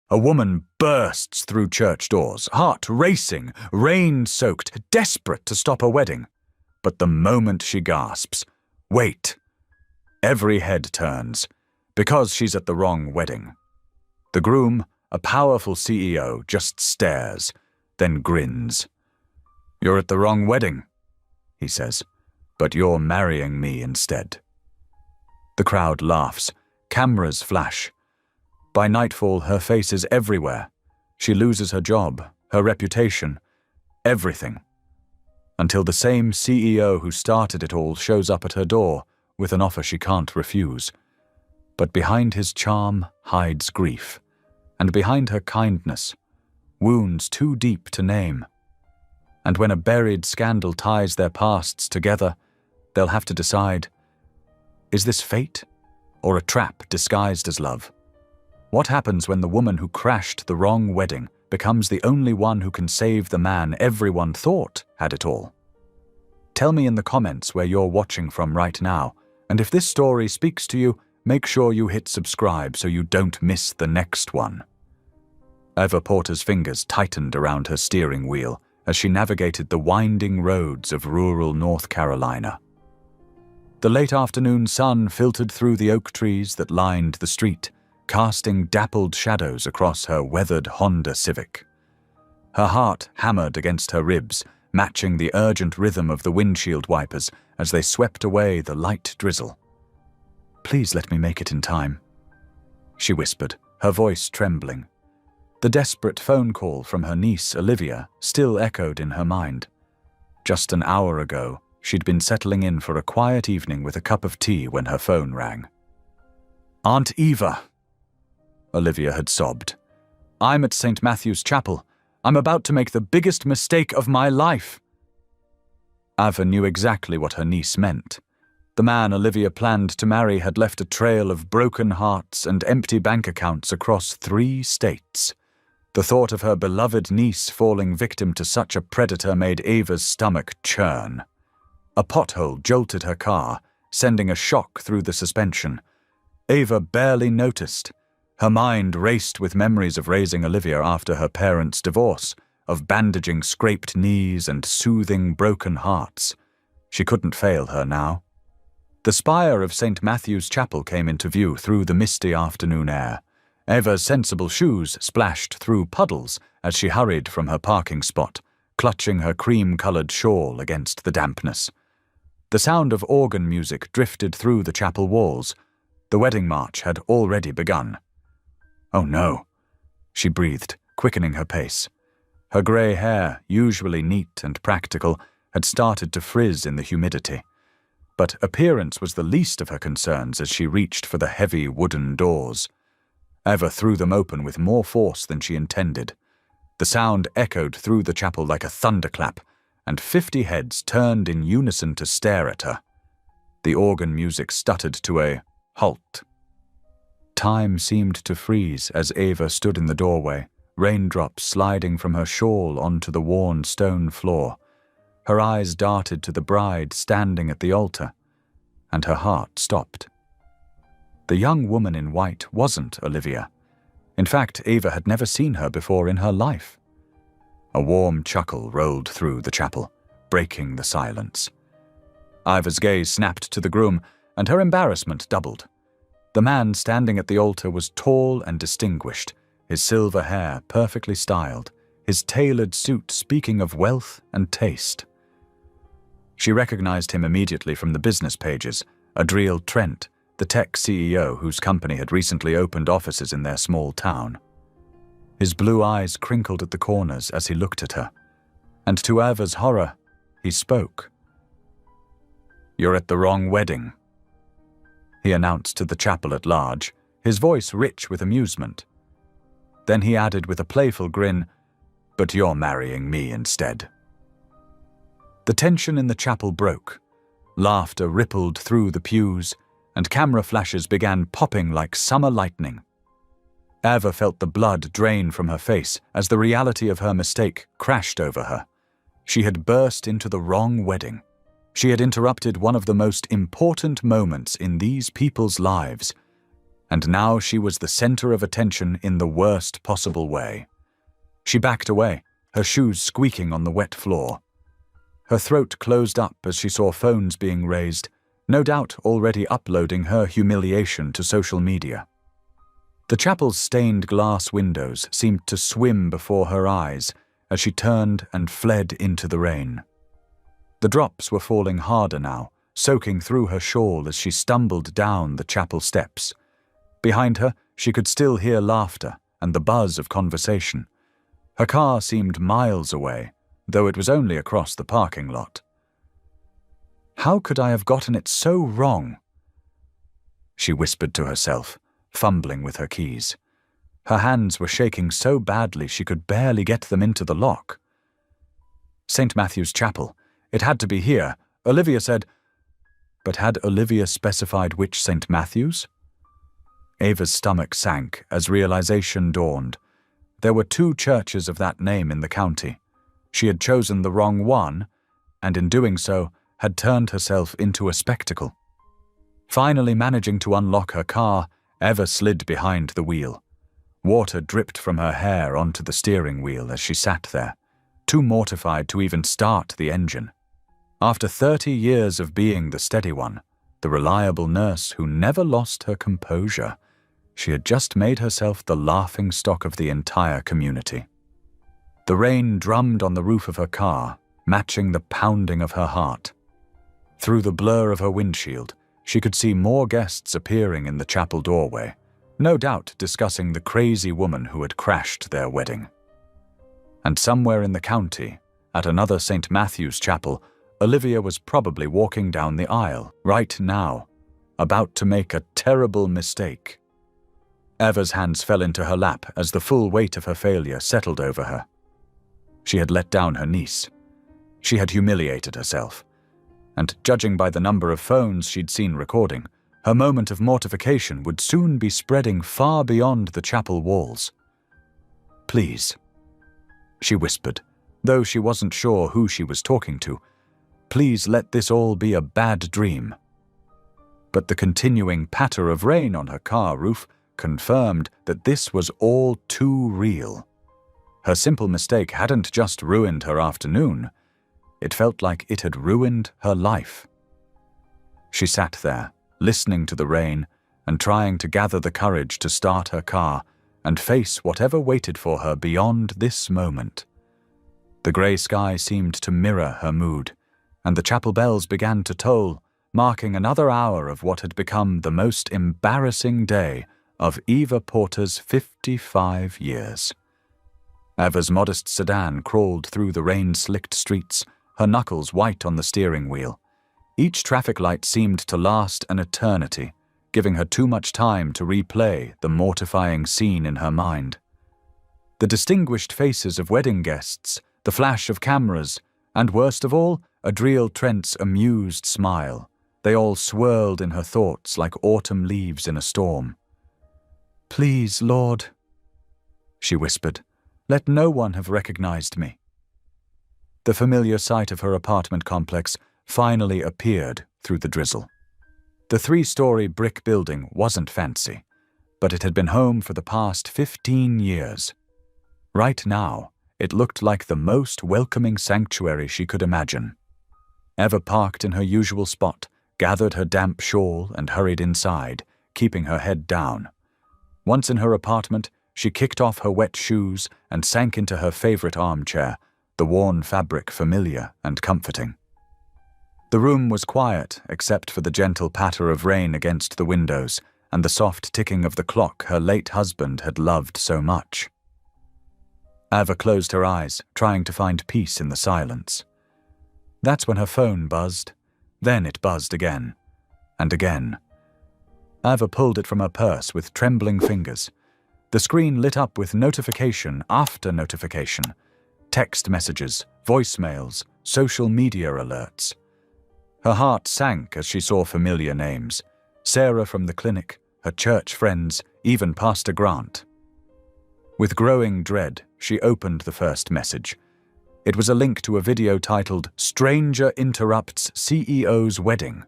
A woman bursts through church doors, heart racing, rain-soaked, desperate to stop a wedding. But the moment she gasps, "Wait!" every head turns, because she's at the wrong wedding. The groom, a powerful CEO, just stares, then grins. "You're at the wrong wedding," he says, "but you're marrying me instead." The crowd laughs, cameras flash. By nightfall, her face is everywhere. She loses her job, her reputation, everything. Until the same CEO who started it all shows up at her door with an offer she can't refuse. But behind his charm hides grief, and behind her kindness, wounds too deep to name. And when a buried scandal ties their pasts together, they'll have to decide, is this fate or a trap disguised as love? What happens when the woman who crashed the wrong wedding becomes the only one who can save the man everyone thought had it all? Tell me in the comments where you're watching from right now, and if this story speaks to you, make sure you hit subscribe so you don't miss the next one. Eva Porter's fingers tightened around her steering wheel as she navigated the winding roads of rural North Carolina. The late afternoon sun filtered through the oak trees that lined the street, casting dappled shadows across her weathered Honda Civic. Her heart hammered against her ribs, matching the urgent rhythm of the windshield wipers as they swept away the light drizzle. "Please let me make it in time," she whispered, her voice trembling. The desperate phone call from her niece, Olivia, still echoed in her mind. Just an hour ago, she'd been settling in for a quiet evening with a cup of tea when her phone rang. "Aunt Eva," Olivia had sobbed, "I'm at St. Matthew's Chapel. I'm about to make the biggest mistake of my life." Ava knew exactly what her niece meant. The man Olivia planned to marry had left a trail of broken hearts and empty bank accounts across 3 states. The thought of her beloved niece falling victim to such a predator made Ava's stomach churn. A pothole jolted her car, sending a shock through the suspension. Ava barely noticed. Her mind raced with memories of raising Olivia after her parents' divorce, of bandaging scraped knees and soothing broken hearts. She couldn't fail her now. The spire of St. Matthew's Chapel came into view through the misty afternoon air. Eva's sensible shoes splashed through puddles as she hurried from her parking spot, clutching her cream-colored shawl against the dampness. The sound of organ music drifted through the chapel walls. The wedding march had already begun. "Oh no," she breathed, quickening her pace. Her grey hair, usually neat and practical, had started to frizz in the humidity. But appearance was the least of her concerns as she reached for the heavy wooden doors. Eva threw them open with more force than she intended. The sound echoed through the chapel like a thunderclap, and 50 heads turned in unison to stare at her. The organ music stuttered to a halt. Time seemed to freeze as Eva stood in the doorway, raindrops sliding from her shawl onto the worn stone floor. Her eyes darted to the bride standing at the altar, and her heart stopped. The young woman in white wasn't Olivia. In fact, Eva had never seen her before in her life. A warm chuckle rolled through the chapel, breaking the silence. Eva's gaze snapped to the groom, and her embarrassment doubled. The man standing at the altar was tall and distinguished, his silver hair perfectly styled, his tailored suit speaking of wealth and taste. She recognized him immediately from the business pages, Adriel Trent, the tech CEO whose company had recently opened offices in their small town. His blue eyes crinkled at the corners as he looked at her, and to Eva's horror, he spoke. "You're at the wrong wedding," he announced to the chapel at large, his voice rich with amusement. Then he added with a playful grin, "But you're marrying me instead." The tension in the chapel broke. Laughter rippled through the pews, and camera flashes began popping like summer lightning. Eva felt the blood drain from her face as the reality of her mistake crashed over her. She had burst into the wrong wedding. She had interrupted one of the most important moments in these people's lives. and now she was the center of attention in the worst possible way. She backed away, her shoes squeaking on the wet floor. Her throat closed up as she saw phones being raised, no doubt already uploading her humiliation to social media. The chapel's stained glass windows seemed to swim before her eyes as she turned and fled into the rain. The drops were falling harder now, soaking through her shawl as she stumbled down the chapel steps. Behind her, she could still hear laughter and the buzz of conversation. Her car seemed miles away, though it was only across the parking lot. How could I have gotten it so wrong? She whispered to herself, fumbling with her keys. Her hands were shaking so badly she could barely get them into the lock. St. Matthew's Chapel. It had to be here, Olivia said. But had Olivia specified which St. Matthew's? Ava's stomach sank as realization dawned. There were 2 churches of that name in the county. She had chosen the wrong one, and in doing so, had turned herself into a spectacle. Finally managing to unlock her car, Eva slid behind the wheel. Water dripped from her hair onto the steering wheel as she sat there, too mortified to even start the engine. After 30 years of being the steady one, the reliable nurse who never lost her composure, she had just made herself the laughingstock of the entire community. The rain drummed on the roof of her car, matching the pounding of her heart. Through the blur of her windshield, she could see more guests appearing in the chapel doorway, no doubt discussing the crazy woman who had crashed their wedding. And somewhere in the county, at another St. Matthew's Chapel, Olivia was probably walking down the aisle, right now, about to make a terrible mistake. Eva's hands fell into her lap as the full weight of her failure settled over her. She had let down her niece. She had humiliated herself. And judging by the number of phones she'd seen recording, her moment of mortification would soon be spreading far beyond the chapel walls. "Please," she whispered, though she wasn't sure who she was talking to. "Please let this all be a bad dream." But the continuing patter of rain on her car roof confirmed that this was all too real. Her simple mistake hadn't just ruined her afternoon. It felt like it had ruined her life. She sat there, listening to the rain and trying to gather the courage to start her car and face whatever waited for her beyond this moment. The grey sky seemed to mirror her mood, and the chapel bells began to toll, marking another hour of what had become the most embarrassing day of Eva Porter's 55 years. Eva's modest sedan crawled through the rain-slicked streets, her knuckles white on the steering wheel. Each traffic light seemed to last an eternity, giving her too much time to replay the mortifying scene in her mind. The distinguished faces of wedding guests, the flash of cameras, and worst of all, Adriel Trent's amused smile. They all swirled in her thoughts like autumn leaves in a storm. "Please, Lord," she whispered, "let no one have recognized me." The familiar sight of her apartment complex finally appeared through the drizzle. The 3-story brick building wasn't fancy, but it had been home for the past 15 years. Right now, it looked like the most welcoming sanctuary she could imagine. Eva parked in her usual spot, gathered her damp shawl and hurried inside, keeping her head down. Once in her apartment, she kicked off her wet shoes and sank into her favorite armchair, the worn fabric familiar and comforting. The room was quiet except for the gentle patter of rain against the windows and the soft ticking of the clock her late husband had loved so much. Eva closed her eyes, trying to find peace in the silence. That's when her phone buzzed. Then it buzzed again. And again. Eva pulled it from her purse with trembling fingers. The screen lit up with notification after notification. Text messages, voicemails, social media alerts. Her heart sank as she saw familiar names. Sarah from the clinic, her church friends, even Pastor Grant. With growing dread, she opened the first message. It was a link to a video titled "Stranger Interrupts CEO's Wedding."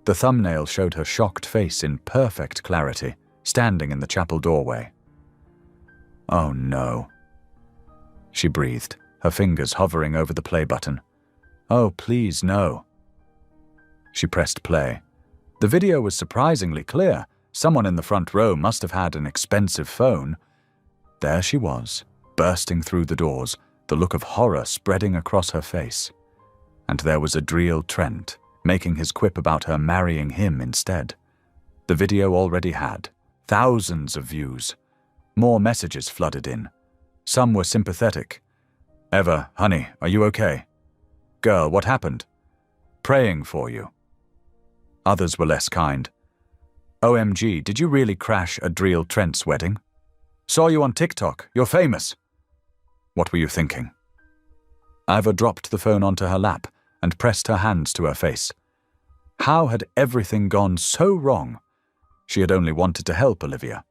The thumbnail showed her shocked face in perfect clarity, standing in the chapel doorway. "Oh no," she breathed, her fingers hovering over the play button. "Oh, please, no." She pressed play. The video was surprisingly clear. Someone in the front row must have had an expensive phone. There she was, bursting through the doors, the look of horror spreading across her face. And there was Adriel Trent, making his quip about her marrying him instead. The video already had thousands of views. More messages flooded in. Some were sympathetic. "Eva, honey, are you okay? Girl, what happened? Praying for you." Others were less kind. "OMG, did you really crash Adriel Trent's wedding? Saw you on TikTok, you're famous." What were you thinking? Eva dropped the phone onto her lap and pressed her hands to her face. How had everything gone so wrong? She had only wanted to help Olivia.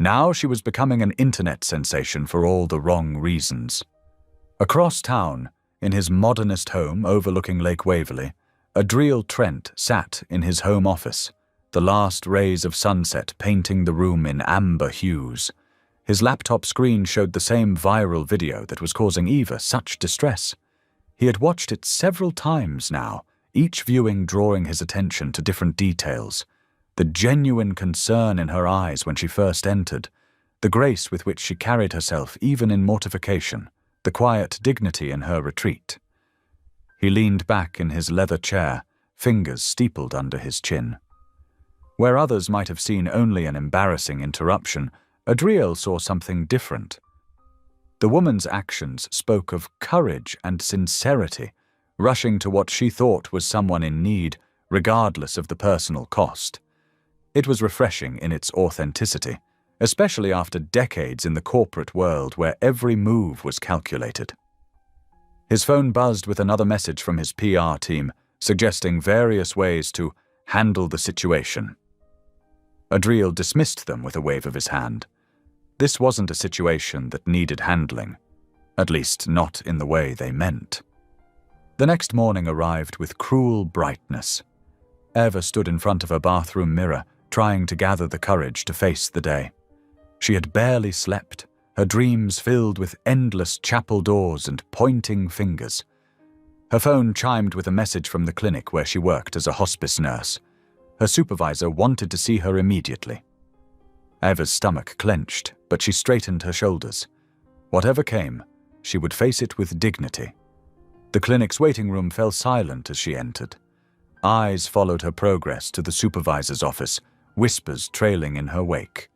Now she was becoming an internet sensation for all the wrong reasons. Across town, in his modernist home overlooking Lake Waverley, Adriel Trent sat in his home office, the last rays of sunset painting the room in amber hues. His laptop screen showed the same viral video that was causing Eva such distress. He had watched it several times now, each viewing drawing his attention to different details. The genuine concern in her eyes when she first entered, the grace with which she carried herself even in mortification, the quiet dignity in her retreat. He leaned back in his leather chair, fingers steepled under his chin. Where others might have seen only an embarrassing interruption, Adriel saw something different. The woman's actions spoke of courage and sincerity, rushing to what she thought was someone in need, regardless of the personal cost. It was refreshing in its authenticity, especially after decades in the corporate world where every move was calculated. His phone buzzed with another message from his PR team, suggesting various ways to handle the situation. Adriel dismissed them with a wave of his hand. This wasn't a situation that needed handling, at least not in the way they meant. The next morning arrived with cruel brightness. Eva stood in front of her bathroom mirror, trying to gather the courage to face the day. She had barely slept, her dreams filled with endless chapel doors and pointing fingers. Her phone chimed with a message from the clinic where she worked as a hospice nurse. Her supervisor wanted to see her immediately. Eva's stomach clenched, but she straightened her shoulders. Whatever came, she would face it with dignity. The clinic's waiting room fell silent as she entered. Eyes followed her progress to the supervisor's office, whispers trailing in her wake.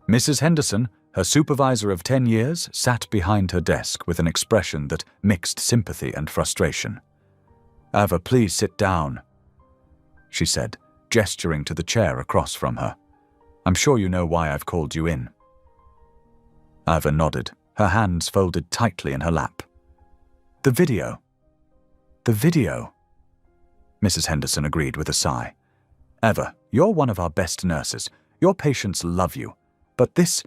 Mrs. Henderson, her supervisor of 10 years, sat behind her desk with an expression that mixed sympathy and frustration. "Eva, please sit down," she said, gesturing to the chair across from her. "I'm sure you know why I've called you in." Eva nodded, her hands folded tightly in her lap. "The video." "The video," Mrs. Henderson agreed with a sigh. "Eva, you're one of our best nurses. Your patients love you. But this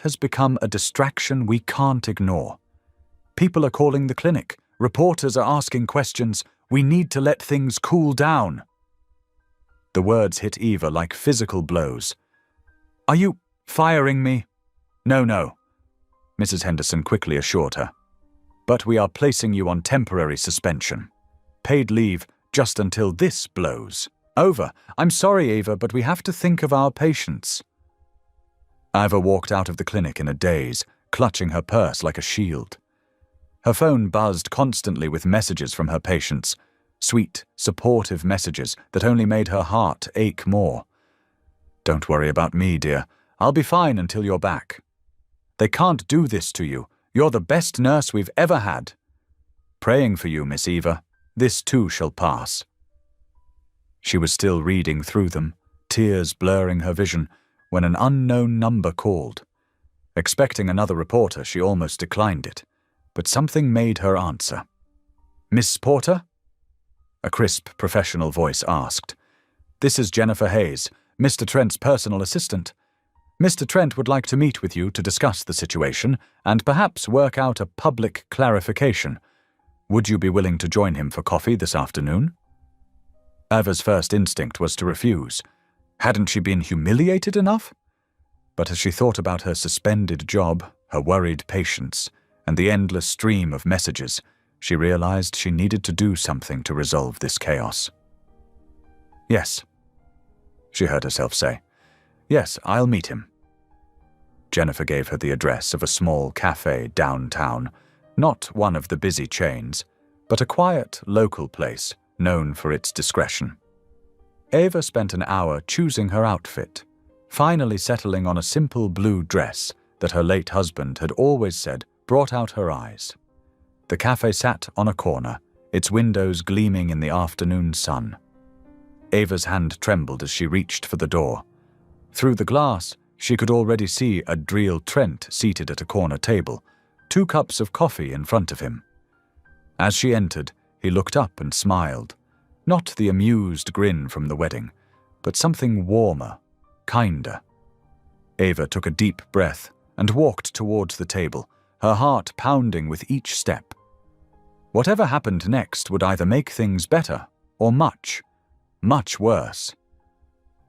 has become a distraction we can't ignore. People are calling the clinic. Reporters are asking questions. We need to let things cool down." The words hit Eva like physical blows. "Are you firing me?" No, Mrs. Henderson quickly assured her. "But we are placing you on temporary suspension. Paid leave just until this blows over. I'm sorry, Eva, but we have to think of our patients." Eva walked out of the clinic in a daze, clutching her purse like a shield. Her phone buzzed constantly with messages from her patients, sweet, supportive messages that only made her heart ache more. "Don't worry about me, dear. I'll be fine until you're back. They can't do this to you. You're the best nurse we've ever had. Praying for you, Miss Eva. This too shall pass." She was still reading through them, tears blurring her vision, when an unknown number called. Expecting another reporter, she almost declined it, but something made her answer. "Miss Porter?" A crisp, professional voice asked. "This is Jennifer Hayes, Mr. Trent's personal assistant. Mr. Trent would like to meet with you to discuss the situation and perhaps work out a public clarification. Would you be willing to join him for coffee this afternoon?" Eva's first instinct was to refuse. Hadn't she been humiliated enough? But as she thought about her suspended job, her worried patients, and the endless stream of messages, she realized she needed to do something to resolve this chaos. "Yes," she heard herself say. "Yes, I'll meet him." Jennifer gave her the address of a small cafe downtown, not one of the busy chains, but a quiet, local place known for its discretion. Eva spent an hour choosing her outfit, finally settling on a simple blue dress that her late husband had always said brought out her eyes. The cafe sat on a corner, its windows gleaming in the afternoon sun. Ava's hand trembled as she reached for the door. Through the glass, she could already see Adriel Trent seated at a corner table, 2 cups of coffee in front of him. As she entered, he looked up and smiled, not the amused grin from the wedding, but something warmer, kinder. Ava took a deep breath and walked towards the table, her heart pounding with each step. Whatever happened next would either make things better or much, much worse.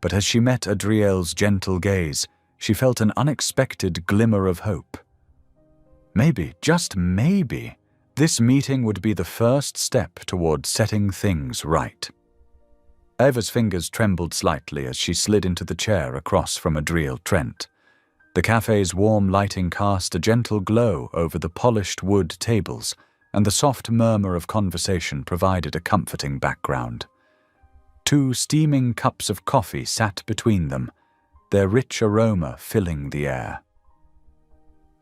But as she met Adriel's gentle gaze, she felt an unexpected glimmer of hope. Maybe, just maybe, this meeting would be the first step toward setting things right. Eva's fingers trembled slightly as she slid into the chair across from Adriel Trent. The cafe's warm lighting cast a gentle glow over the polished wood tables, and the soft murmur of conversation provided a comforting background. 2 steaming cups of coffee sat between them, their rich aroma filling the air.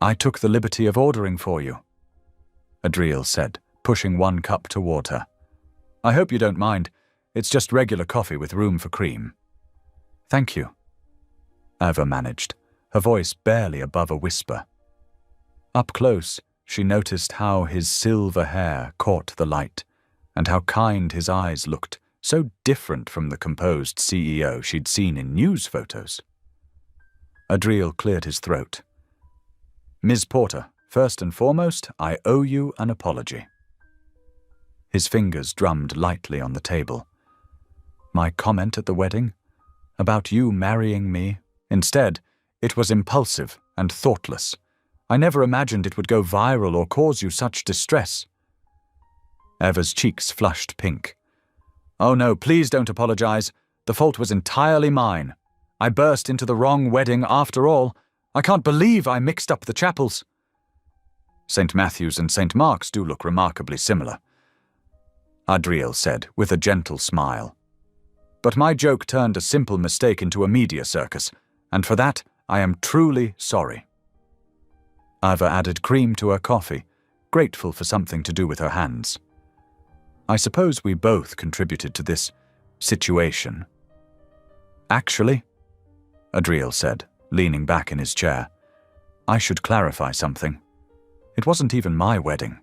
"I took the liberty of ordering for you," Adriel said, pushing 1 cup toward her. "I hope you don't mind. It's just regular coffee with room for cream." "Thank you," Ava managed, her voice barely above a whisper. Up close, she noticed how his silver hair caught the light, and how kind his eyes looked, so different from the composed CEO she'd seen in news photos. Adriel cleared his throat. "Ms. Porter, first and foremost, I owe you an apology." His fingers drummed lightly on the table. "My comment at the wedding? About you marrying me? Instead, it was impulsive and thoughtless. I never imagined it would go viral or cause you such distress." Eva's cheeks flushed pink. "Oh no, please don't apologize. The fault was entirely mine. I burst into the wrong wedding after all. I can't believe I mixed up the chapels." "St. Matthew's and St. Mark's do look remarkably similar," Adriel said with a gentle smile. "But my joke turned a simple mistake into a media circus, and for that I am truly sorry." Ava added cream to her coffee, grateful for something to do with her hands. "I suppose we both contributed to this situation." "Actually," Adriel said, leaning back in his chair, "I should clarify something. It wasn't even my wedding.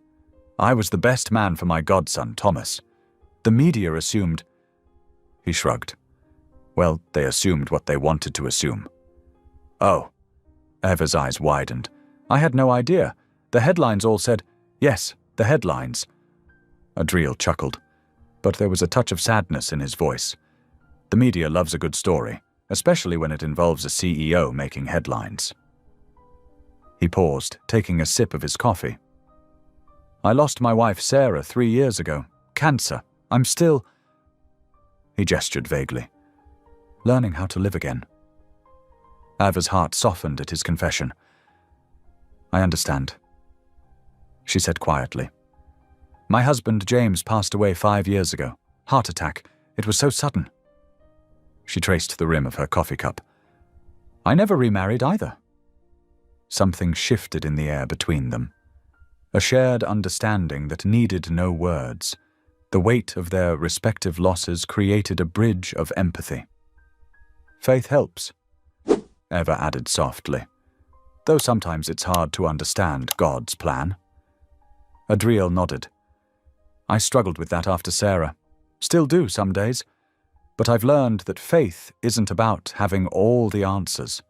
I was the best man for my godson, Thomas. The media assumed—" He shrugged. "Well, they assumed what they wanted to assume." "Oh." Eva's eyes widened. "I had no idea. The headlines all said—" "Yes, the headlines." Adriel chuckled, but there was a touch of sadness in his voice. The media loves a good story, especially when it involves a CEO making headlines. He paused, taking a sip of his coffee. "I lost my wife Sarah 3 years ago. Cancer. I'm still—" He gestured vaguely. "Learning how to live again." Ava's heart softened at his confession. "I understand," she said quietly. "My husband James passed away 5 years ago. Heart attack. It was so sudden." She traced the rim of her coffee cup. "I never remarried either." Something shifted in the air between them. A shared understanding that needed no words. The weight of their respective losses created a bridge of empathy. "Faith helps," Eva added softly, "though sometimes it's hard to understand God's plan." Adriel nodded. "I struggled with that after Sarah. Still do some days. But I've learned that faith isn't about having all the answers.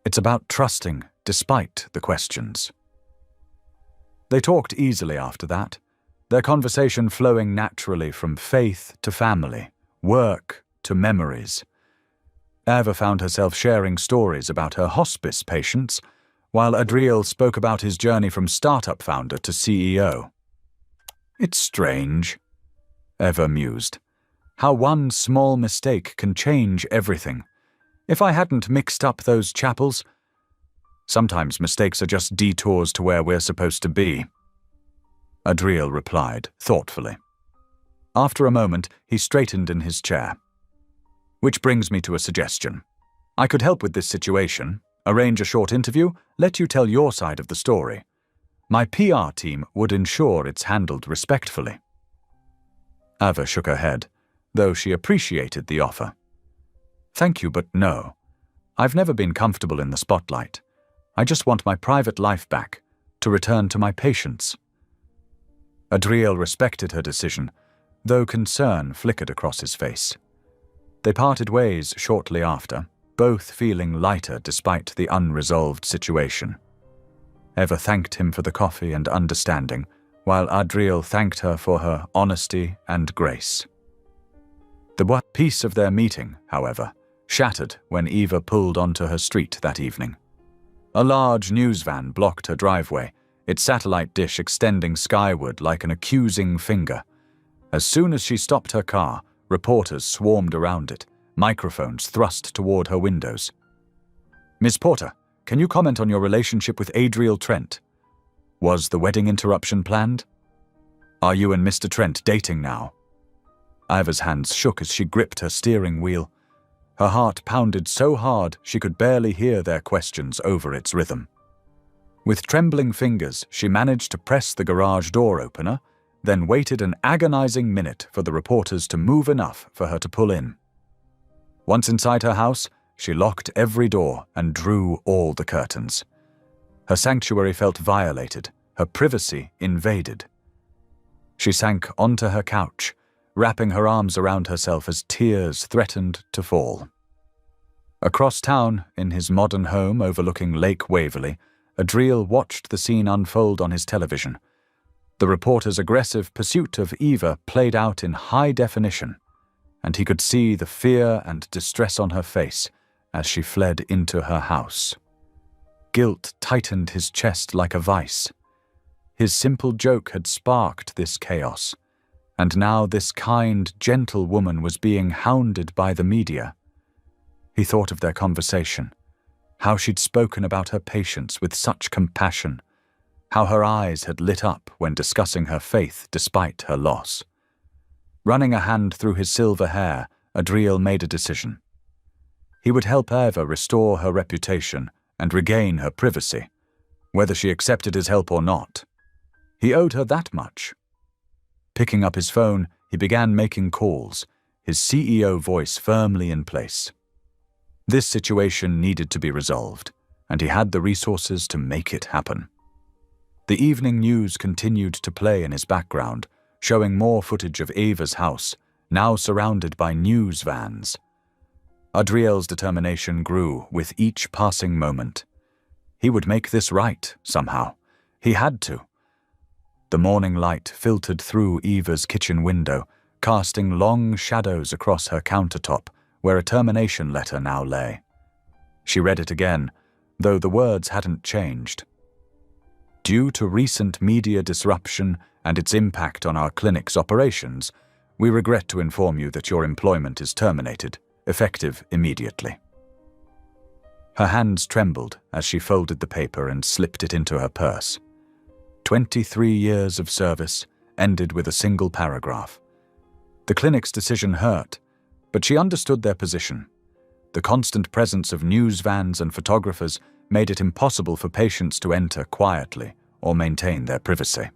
It's about trusting despite the questions." They talked easily after that, their conversation flowing naturally from faith to family, work to memories. Eva found herself sharing stories about her hospice patients, while Adriel spoke about his journey from startup founder to CEO. It's strange, Eva mused, how one small mistake can change everything. If I hadn't mixed up those chapels, sometimes mistakes are just detours to where we're supposed to be. Adriel replied, thoughtfully. After a moment, he straightened in his chair. Which brings me to a suggestion. I could help with this situation, arrange a short interview, let you tell your side of the story. My PR team would ensure it's handled respectfully. Ava shook her head, though she appreciated the offer. Thank you, but no. I've never been comfortable in the spotlight. I just want my private life back, to return to my patients. Adriel respected her decision, though concern flickered across his face. They parted ways shortly after, both feeling lighter despite the unresolved situation. Eva thanked him for the coffee and understanding, while Adriel thanked her for her honesty and grace. The peace of their meeting, however, shattered when Eva pulled onto her street that evening. A large news van blocked her driveway, its satellite dish extending skyward like an accusing finger. As soon as she stopped her car, reporters swarmed around it, microphones thrust toward her windows. Miss Porter, can you comment on your relationship with Adriel Trent? Was the wedding interruption planned? Are you and Mr. Trent dating now? Iva's hands shook as she gripped her steering wheel. Her heart pounded so hard she could barely hear their questions over its rhythm. With trembling fingers, she managed to press the garage door opener, then waited an agonizing minute for the reporters to move enough for her to pull in. Once inside her house, she locked every door and drew all the curtains. Her sanctuary felt violated, her privacy invaded. She sank onto her couch, wrapping her arms around herself as tears threatened to fall. Across town, in his modern home overlooking Lake Waverley, Adriel watched the scene unfold on his television. The reporter's aggressive pursuit of Eva played out in high definition, and he could see the fear and distress on her face as she fled into her house. Guilt tightened his chest like a vice. His simple joke had sparked this chaos, and now this kind, gentle woman was being hounded by the media. He thought of their conversation, how she'd spoken about her patients with such compassion, how her eyes had lit up when discussing her faith despite her loss. Running a hand through his silver hair, Adriel made a decision. He would help Eva restore her reputation and regain her privacy, whether she accepted his help or not. He owed her that much. Picking up his phone, he began making calls, his CEO voice firmly in place. This situation needed to be resolved, and he had the resources to make it happen. The evening news continued to play in his background, showing more footage of Eva's house, now surrounded by news vans. Adriel's determination grew with each passing moment. He would make this right, somehow. He had to. The morning light filtered through Eva's kitchen window, casting long shadows across her countertop, where a termination letter now lay. She read it again, though the words hadn't changed. Due to recent media disruption and its impact on our clinic's operations, we regret to inform you that your employment is terminated, effective immediately. Her hands trembled as she folded the paper and slipped it into her purse. 23 years of service ended with a single paragraph. The clinic's decision hurt, but she understood their position. The constant presence of news vans and photographers made it impossible for patients to enter quietly or maintain their privacy.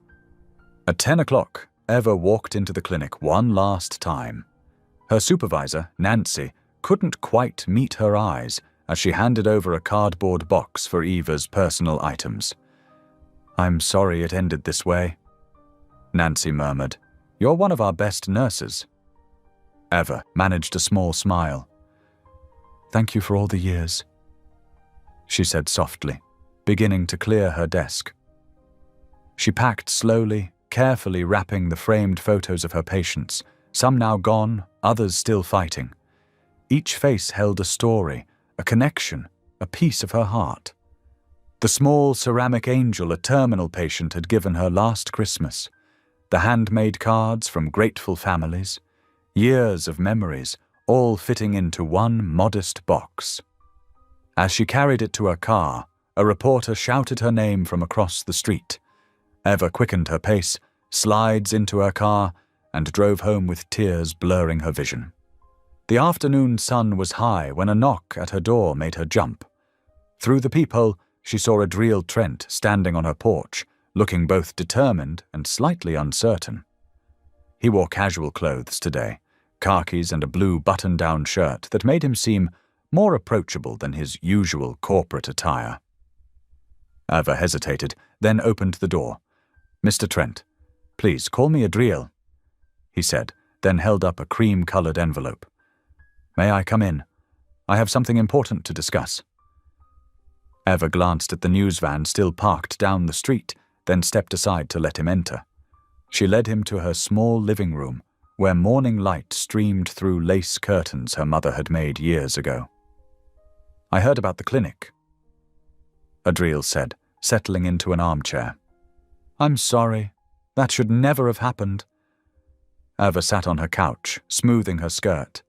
At 10 o'clock, Eva walked into the clinic one last time. Her supervisor, Nancy, couldn't quite meet her eyes as she handed over a cardboard box for Eva's personal items. "I'm sorry it ended this way," Nancy murmured. "You're one of our best nurses." Eva managed a small smile. "Thank you for all the years," she said softly, beginning to clear her desk. She packed slowly, carefully wrapping the framed photos of her patients, some now gone, others still fighting. Each face held a story, a connection, a piece of her heart. The small ceramic angel a terminal patient had given her last Christmas, the handmade cards from grateful families, years of memories, all fitting into one modest box. As she carried it to her car, a reporter shouted her name from across the street. Eva quickened her pace, slides into her car, and drove home with tears blurring her vision. The afternoon sun was high when a knock at her door made her jump. Through the peephole, she saw Adriel Trent standing on her porch, looking both determined and slightly uncertain. He wore casual clothes today, khakis and a blue button-down shirt that made him seem more approachable than his usual corporate attire. Eva hesitated, then opened the door. "Mr. Trent, please call me Adriel," he said, then held up a cream-colored envelope. "May I come in? I have something important to discuss." Eva glanced at the news van still parked down the street, then stepped aside to let him enter. She led him to her small living room, where morning light streamed through lace curtains her mother had made years ago. "I heard about the clinic," Adriel said, settling into an armchair. "I'm sorry. That should never have happened." Eva sat on her couch, smoothing her skirt.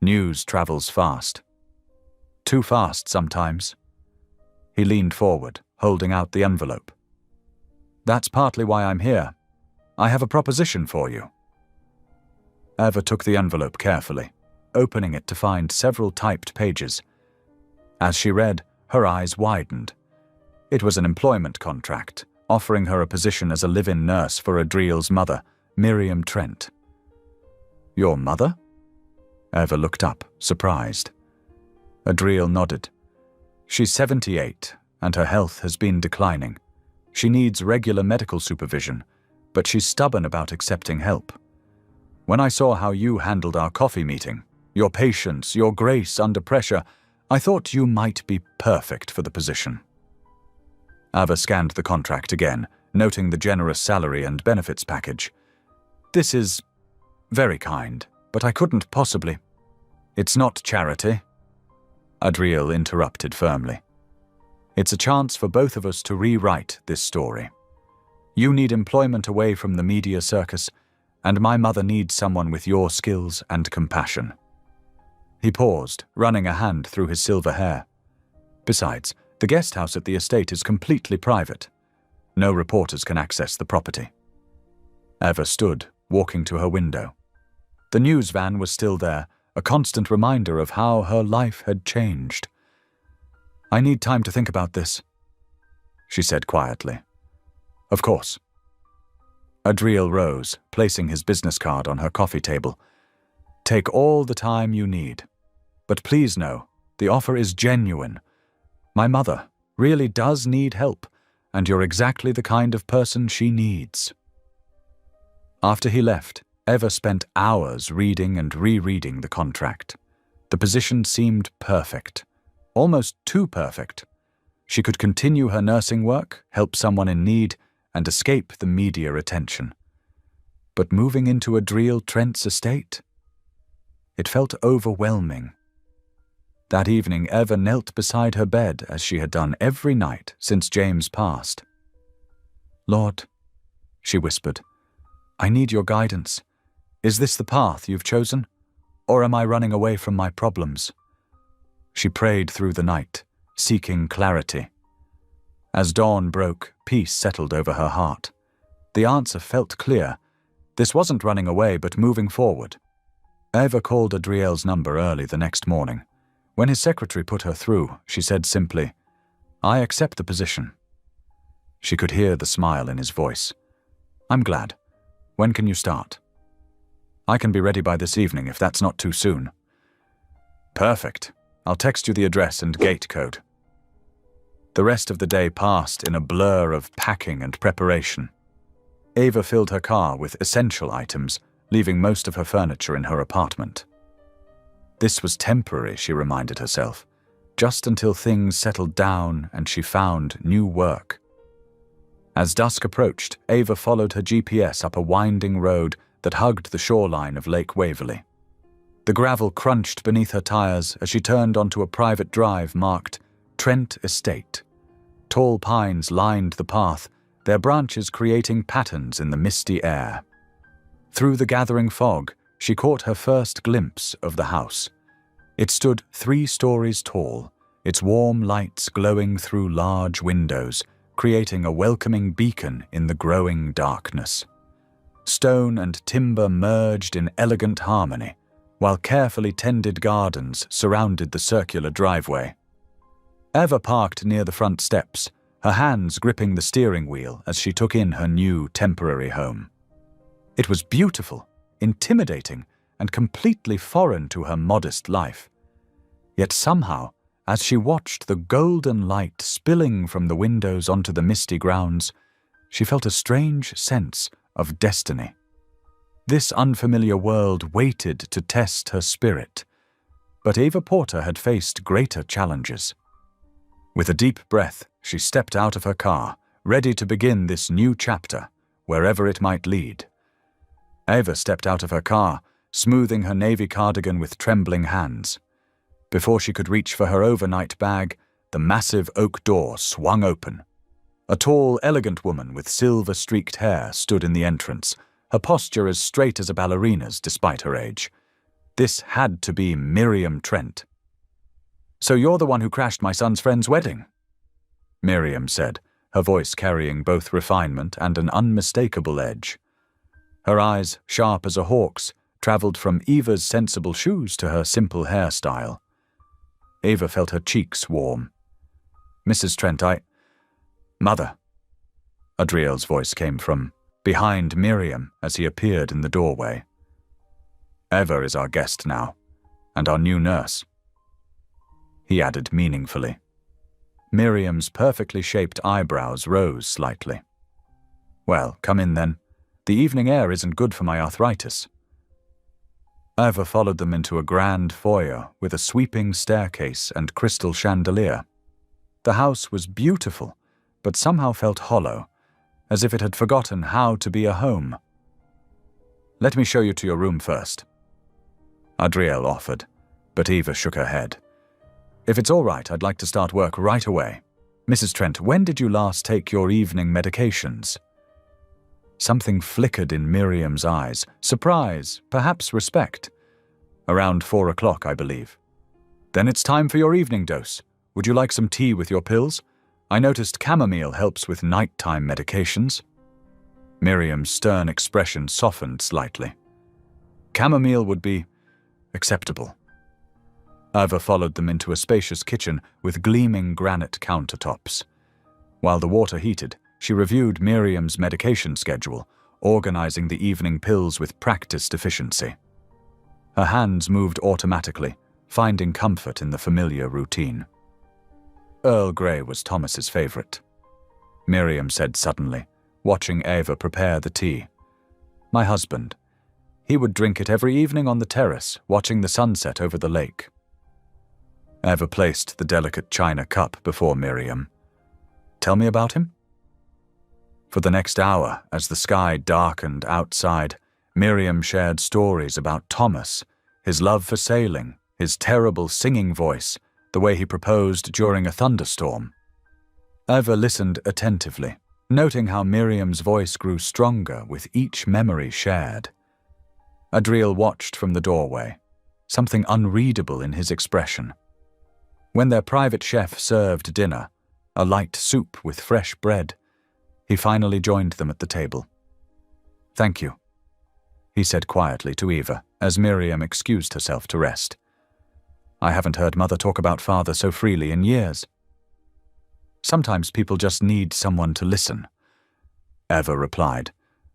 News travels fast. Too fast sometimes. He leaned forward, holding out the envelope. "That's partly why I'm here. I have a proposition for you." Eva took the envelope carefully, opening it to find several typed pages. As she read, her eyes widened. It was an employment contract, offering her a position as a live-in nurse for Adriel's mother, Miriam Trent. "Your mother?" Eva looked up, surprised. Adriel nodded. "She's 78, and her health has been declining. She needs regular medical supervision, but she's stubborn about accepting help. When I saw how you handled our coffee meeting, your patience, your grace under pressure, I thought you might be perfect for the position." Eva scanned the contract again, noting the generous salary and benefits package. "This is very kind, but I couldn't possibly." "It's not charity," Adriel interrupted firmly. "It's a chance for both of us to rewrite this story. You need employment away from the media circus, and my mother needs someone with your skills and compassion." He paused, running a hand through his silver hair. "Besides, the guest house at the estate is completely private. No reporters can access the property." Eva stood, walking to her window. The news van was still there, a constant reminder of how her life had changed. "I need time to think about this," she said quietly. "Of course." Adriel rose, placing his business card on her coffee table. "Take all the time you need. But please know, the offer is genuine. My mother really does need help, and you're exactly the kind of person she needs." After he left, Eva spent hours reading and rereading the contract. The position seemed perfect, almost too perfect. She could continue her nursing work, help someone in need, and escape the media attention. But moving into Adriel Trent's estate? It felt overwhelming. That evening, Eva knelt beside her bed as she had done every night since James passed. "Lord," she whispered, "I need your guidance. Is this the path you've chosen, or am I running away from my problems?" She prayed through the night, seeking clarity. As dawn broke, peace settled over her heart. The answer felt clear. This wasn't running away, but moving forward. Eva called Adriel's number early the next morning. When his secretary put her through, she said simply, "I accept the position." She could hear the smile in his voice. "I'm glad. When can you start?" "I can be ready by this evening if that's not too soon." "Perfect. I'll text you the address and gate code." The rest of the day passed in a blur of packing and preparation. Eva filled her car with essential items, leaving most of her furniture in her apartment. This was temporary, she reminded herself, just until things settled down and she found new work. As dusk approached, Eva followed her GPS up a winding road that hugged the shoreline of Lake Waverley. The gravel crunched beneath her tires as she turned onto a private drive marked Trent Estate. Tall pines lined the path, their branches creating patterns in the misty air. Through the gathering fog, she caught her first glimpse of the house. It stood 3 stories tall, its warm lights glowing through large windows, creating a welcoming beacon in the growing darkness. Stone and timber merged in elegant harmony, while carefully tended gardens surrounded the circular driveway. Eva parked near the front steps, her hands gripping the steering wheel as she took in her new temporary home. It was beautiful, intimidating, and completely foreign to her modest life. Yet somehow, as she watched the golden light spilling from the windows onto the misty grounds, she felt a strange sense of destiny. This unfamiliar world waited to test her spirit, but Eva Porter had faced greater challenges. With a deep breath, she stepped out of her car, ready to begin this new chapter, wherever it might lead. Eva stepped out of her car, smoothing her navy cardigan with trembling hands. Before she could reach for her overnight bag, the massive oak door swung open. A tall, elegant woman with silver-streaked hair stood in the entrance, her posture as straight as a ballerina's despite her age. This had to be Miriam Trent. "So you're the one who crashed my son's friend's wedding?" Miriam said, her voice carrying both refinement and an unmistakable edge. Her eyes, sharp as a hawk's, travelled from Eva's sensible shoes to her simple hairstyle. Eva felt her cheeks warm. "Mrs. Trent, Mother." Adriel's voice came from behind Miriam as he appeared in the doorway. "Eva is our guest now, and our new nurse," he added meaningfully. Miriam's perfectly shaped eyebrows rose slightly. "Well, come in then. The evening air isn't good for my arthritis." Eva followed them into a grand foyer with a sweeping staircase and crystal chandelier. The house was beautiful, but somehow felt hollow, as if it had forgotten how to be a home. "Let me show you to your room first," Adriel offered, but Eva shook her head. "If it's all right, I'd like to start work right away. Mrs. Trent, when did you last take your evening medications?" Something flickered in Miriam's eyes, surprise, perhaps respect. "Around 4 o'clock, I believe." "Then it's time for your evening dose. Would you like some tea with your pills? I noticed chamomile helps with nighttime medications." Miriam's stern expression softened slightly. "Chamomile would be acceptable." Eva followed them into a spacious kitchen with gleaming granite countertops. While the water heated, she reviewed Miriam's medication schedule, organizing the evening pills with practiced efficiency. Her hands moved automatically, finding comfort in the familiar routine. Earl Grey was Thomas's favorite, Miriam said suddenly, watching Eva prepare the tea. "My husband. He would drink it every evening on the terrace, watching the sunset over the lake." Eva placed the delicate china cup before Miriam. "Tell me about him?" For the next hour, as the sky darkened outside, Miriam shared stories about Thomas, his love for sailing, his terrible singing voice, the way he proposed during a thunderstorm. Eva listened attentively, noting how Miriam's voice grew stronger with each memory shared. Adriel watched from the doorway, something unreadable in his expression. When their private chef served dinner, a light soup with fresh bread, he finally joined them at the table. "Thank you," he said quietly to Eva as Miriam excused herself to rest. "I haven't heard Mother talk about Father so freely in years." "Sometimes people just need someone to listen," Eva replied,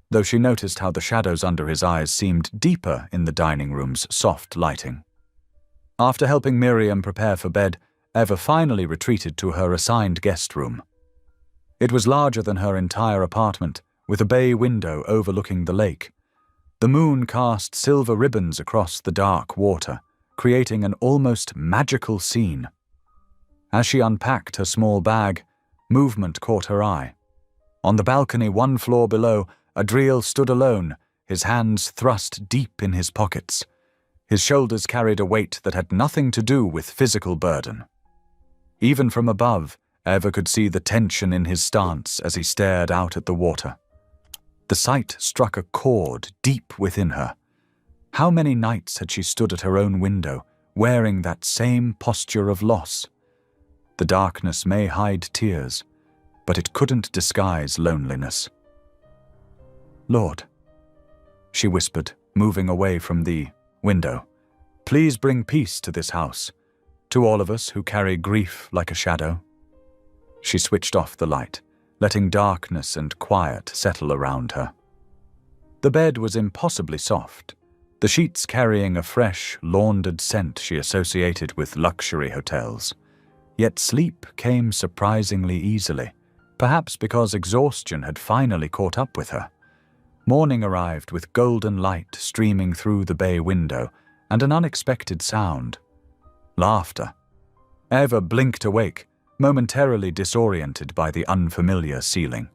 though she noticed how the shadows under his eyes seemed deeper in the dining room's soft lighting. After helping Miriam prepare for bed, Eva finally retreated to her assigned guest room. It was larger than her entire apartment, with a bay window overlooking the lake. The moon cast silver ribbons across the dark water, creating an almost magical scene. As she unpacked her small bag, movement caught her eye. On the balcony 1 floor below, Adriel stood alone, his hands thrust deep in his pockets. His shoulders carried a weight that had nothing to do with physical burden. Even from above, Eva could see the tension in his stance as he stared out at the water. The sight struck a chord deep within her. How many nights had she stood at her own window, wearing that same posture of loss? The darkness may hide tears, but it couldn't disguise loneliness. "Lord," she whispered, moving away from the window, "please bring peace to this house, to all of us who carry grief like a shadow." She switched off the light, letting darkness and quiet settle around her. The bed was impossibly soft, the sheets carrying a fresh, laundered scent she associated with luxury hotels. Yet sleep came surprisingly easily, perhaps because exhaustion had finally caught up with her. Morning arrived with golden light streaming through the bay window and an unexpected sound. Laughter. Eva blinked awake, momentarily disoriented by the unfamiliar ceiling.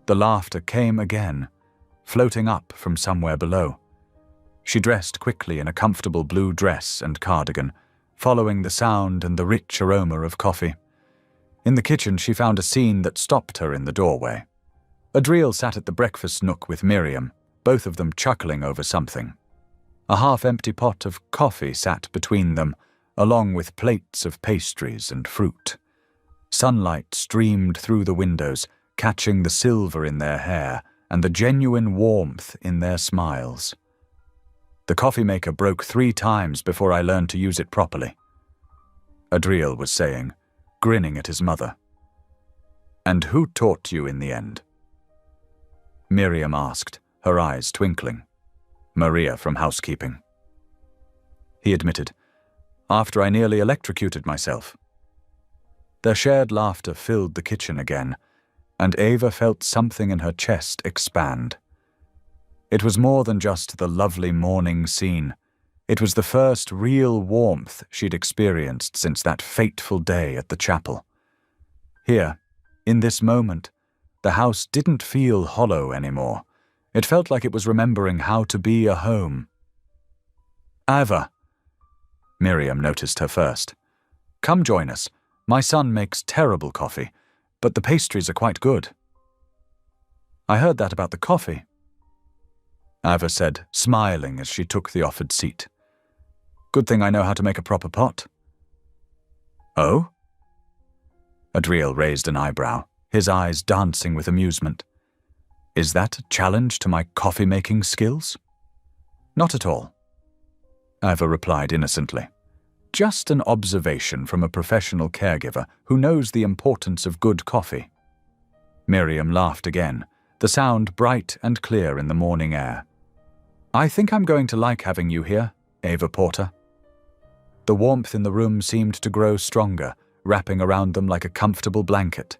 The laughter came again, floating up from somewhere below. She dressed quickly in a comfortable blue dress and cardigan, following the sound and the rich aroma of coffee. In the kitchen, she found a scene that stopped her in the doorway. Adriel sat at the breakfast nook with Miriam, both of them chuckling over something. A half-empty pot of coffee sat between them, along with plates of pastries and fruit. Sunlight streamed through the windows, catching the silver in their hair and the genuine warmth in their smiles. "The coffee maker broke 3 times before I learned to use it properly," Adriel was saying, grinning at his mother. "And who taught you in the end?" Miriam asked, her eyes twinkling. "Maria from housekeeping." He admitted, "After I nearly electrocuted myself." Their shared laughter filled the kitchen again, and Eva felt something in her chest expand. It was more than just the lovely morning scene. It was the first real warmth she'd experienced since that fateful day at the chapel. Here, in this moment, the house didn't feel hollow anymore. It felt like it was remembering how to be a home. "Ava," Miriam noticed her first. "Come join us. My son makes terrible coffee, but the pastries are quite good." "I heard that about the coffee," Ava said, smiling as she took the offered seat. "Good thing I know how to make a proper pot." "Oh?" Adriel raised an eyebrow, his eyes dancing with amusement. "Is that a challenge to my coffee-making skills?" "Not at all," Ava replied innocently. "Just an observation from a professional caregiver who knows the importance of good coffee." Miriam laughed again, the sound bright and clear in the morning air. "I think I'm going to like having you here, Ava Porter." The warmth in the room seemed to grow stronger, wrapping around them like a comfortable blanket.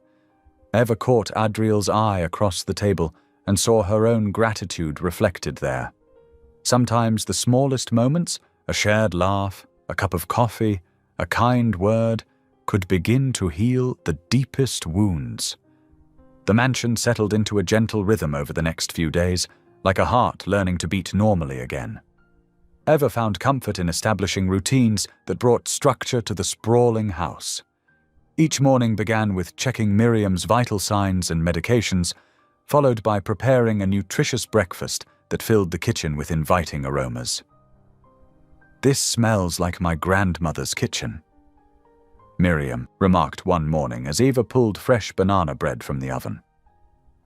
Eva caught Adriel's eye across the table and saw her own gratitude reflected there. Sometimes the smallest moments, a shared laugh, a cup of coffee, a kind word, could begin to heal the deepest wounds. The mansion settled into a gentle rhythm over the next few days, like a heart learning to beat normally again. Eva found comfort in establishing routines that brought structure to the sprawling house. Each morning began with checking Miriam's vital signs and medications, followed by preparing a nutritious breakfast that filled the kitchen with inviting aromas. "This smells like my grandmother's kitchen," Miriam remarked one morning as Eva pulled fresh banana bread from the oven.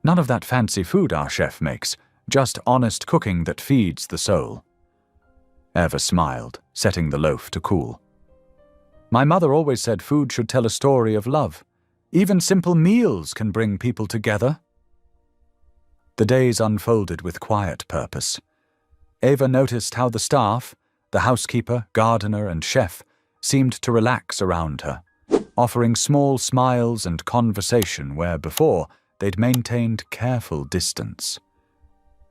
"None of that fancy food our chef makes, just honest cooking that feeds the soul." Eva smiled, setting the loaf to cool. "My mother always said food should tell a story of love. Even simple meals can bring people together." The days unfolded with quiet purpose. Eva noticed how the staff, the housekeeper, gardener, and chef, seemed to relax around her, offering small smiles and conversation where before they'd maintained careful distance.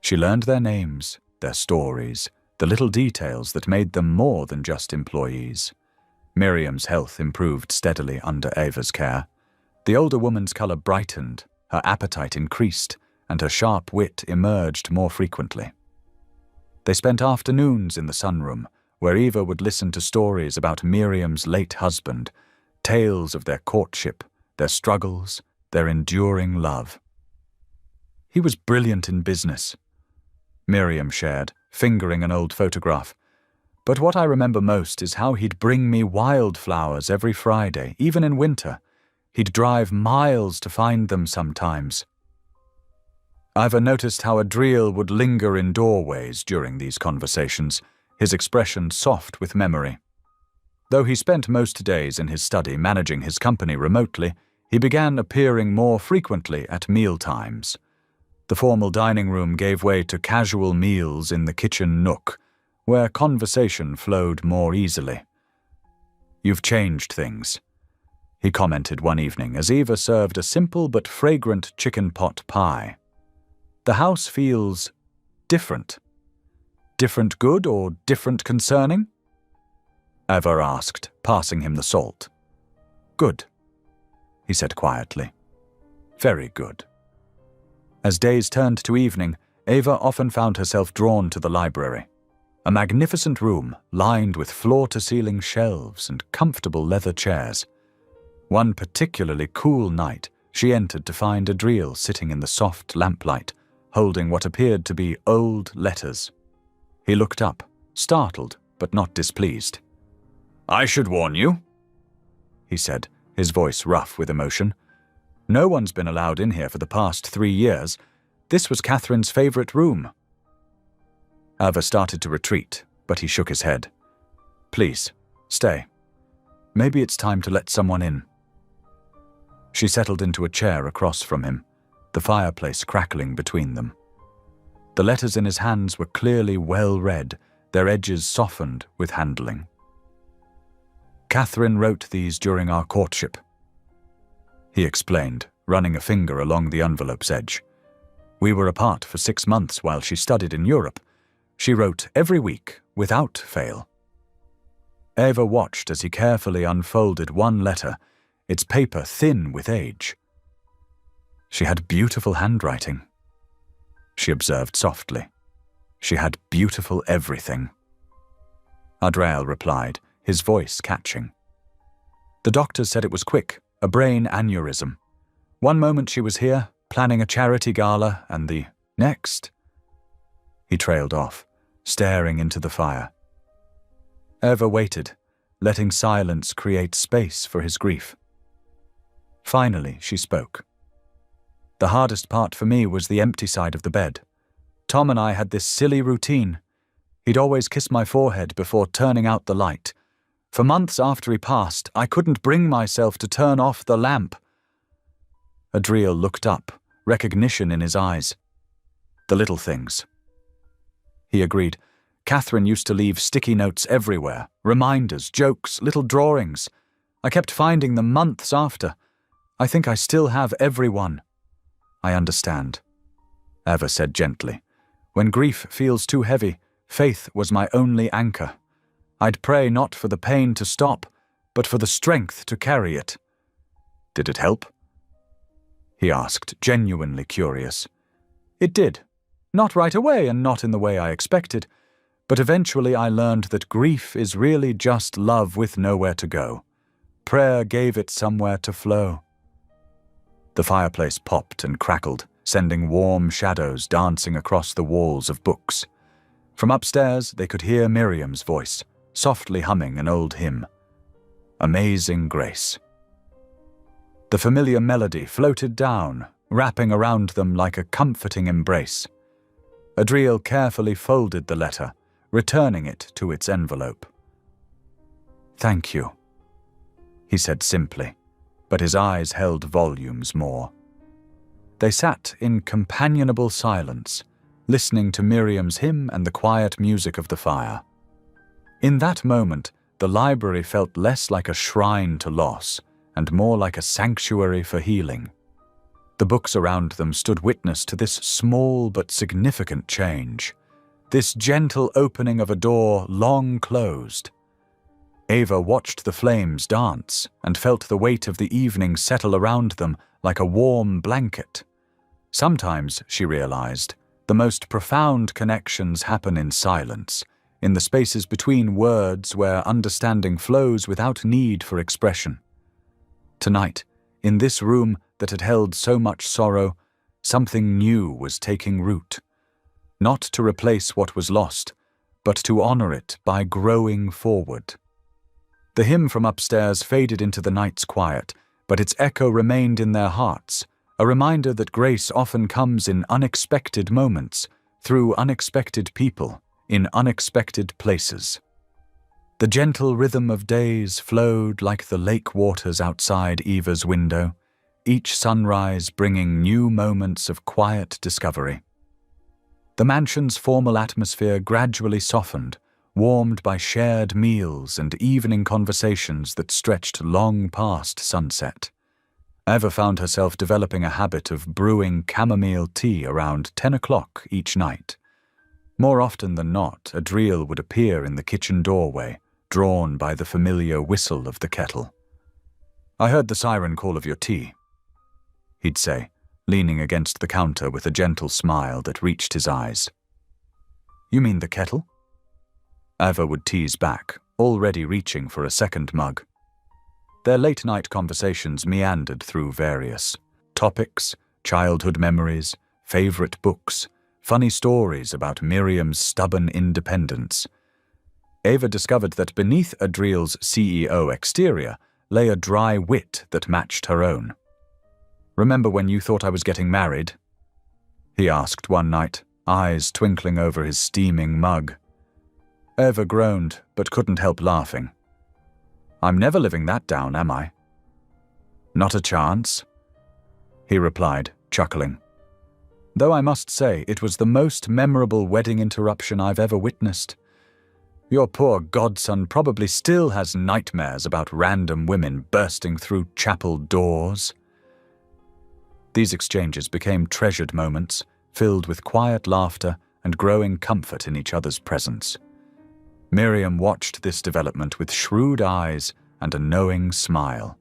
She learned their names, their stories, the little details that made them more than just employees. Miriam's health improved steadily under Eva's care. The older woman's color brightened, her appetite increased, and her sharp wit emerged more frequently. They spent afternoons in the sunroom, where Eva would listen to stories about Miriam's late husband, tales of their courtship, their struggles, their enduring love. He was brilliant in business, Miriam shared, fingering an old photograph. But what I remember most is how he'd bring me wildflowers every Friday, even in winter. He'd drive miles to find them sometimes. Ivor noticed how Adriel would linger in doorways during these conversations, his expression soft with memory. Though he spent most days in his study managing his company remotely, he began appearing more frequently at mealtimes. The formal dining room gave way to casual meals in the kitchen nook, where conversation flowed more easily. "You've changed things," he commented one evening as Eva served a simple but fragrant chicken pot pie. "The house feels different. Different good or different concerning?" Eva asked, passing him the salt. "Good," he said quietly. "Very good." As days turned to evening, Eva often found herself drawn to the library. A magnificent room lined with floor-to-ceiling shelves and comfortable leather chairs. One particularly cool night, she entered to find Adriel sitting in the soft lamplight, holding what appeared to be old letters. He looked up, startled but not displeased. "I should warn you," he said, his voice rough with emotion. "No one's been allowed in here for the past 3 years. This was Catherine's favorite room." Ava started to retreat, but he shook his head. "Please, stay. Maybe it's time to let someone in." She settled into a chair across from him, the fireplace crackling between them. The letters in his hands were clearly well read, their edges softened with handling. "Catherine wrote these during our courtship," he explained, running a finger along the envelope's edge. "We were apart for 6 months while she studied in Europe. She wrote every week, without fail." Eva watched as he carefully unfolded one letter, its paper thin with age. "She had beautiful handwriting," she observed softly. "She had beautiful everything." Adriel replied, his voice catching. "The doctors said it was quick, a brain aneurysm. One moment she was here, planning a charity gala, and the next—" He trailed off, staring into the fire. Eva waited, letting silence create space for his grief. Finally, she spoke. "The hardest part for me was the empty side of the bed. Tom and I had this silly routine. He'd always kiss my forehead before turning out the light. For months after he passed, I couldn't bring myself to turn off the lamp." Adriel looked up, recognition in his eyes. "The little things." He agreed. "Catherine used to leave sticky notes everywhere, reminders, jokes, little drawings. I kept finding them months after. I think I still have every one." "I understand," Eva said gently. "When grief feels too heavy, faith was my only anchor. I'd pray not for the pain to stop, but for the strength to carry it." "Did it help?" he asked, genuinely curious. "It did. Not right away and not in the way I expected, but eventually I learned that grief is really just love with nowhere to go. Prayer gave it somewhere to flow." The fireplace popped and crackled, sending warm shadows dancing across the walls of books. From upstairs they could hear Miriam's voice, softly humming an old hymn. "Amazing Grace." The familiar melody floated down, wrapping around them like a comforting embrace. Adriel carefully folded the letter, returning it to its envelope. "Thank you," he said simply, but his eyes held volumes more. They sat in companionable silence, listening to Miriam's hymn and the quiet music of the fire. In that moment, the library felt less like a shrine to loss and more like a sanctuary for healing. The books around them stood witness to this small but significant change, this gentle opening of a door long closed. Eva watched the flames dance and felt the weight of the evening settle around them like a warm blanket. Sometimes, she realized, The most profound connections happen in silence, in the spaces between words where understanding flows without need for expression. Tonight, in this room that had held so much sorrow, something new was taking root. Not to replace what was lost, but to honor it by growing forward. The hymn from upstairs faded into the night's quiet, but its echo remained in their hearts, a reminder that grace often comes in unexpected moments, through unexpected people, in unexpected places. The gentle rhythm of days flowed like the lake waters outside Eva's window, each sunrise bringing new moments of quiet discovery. The mansion's formal atmosphere gradually softened, warmed by shared meals and evening conversations that stretched long past sunset. Eva found herself developing a habit of brewing chamomile tea around 10 o'clock each night. More often than not, Adriel would appear in the kitchen doorway, drawn by the familiar whistle of the kettle. "I heard the siren call of your tea," he'd say, leaning against the counter with a gentle smile that reached his eyes. "You mean the kettle?" Eva would tease back, already reaching for a second mug. Their late-night conversations meandered through various topics, childhood memories, favorite books, funny stories about Miriam's stubborn independence. Eva discovered that beneath Adriel's CEO exterior lay a dry wit that matched her own. "Remember when you thought I was getting married?" he asked one night, eyes twinkling over his steaming mug. Eva groaned, but couldn't help laughing. "I'm never living that down, am I?" "Not a chance," he replied, chuckling. "Though I must say it was the most memorable wedding interruption I've ever witnessed. Your poor godson probably still has nightmares about random women bursting through chapel doors." These exchanges became treasured moments, filled with quiet laughter and growing comfort in each other's presence. Miriam watched this development with shrewd eyes and a knowing smile.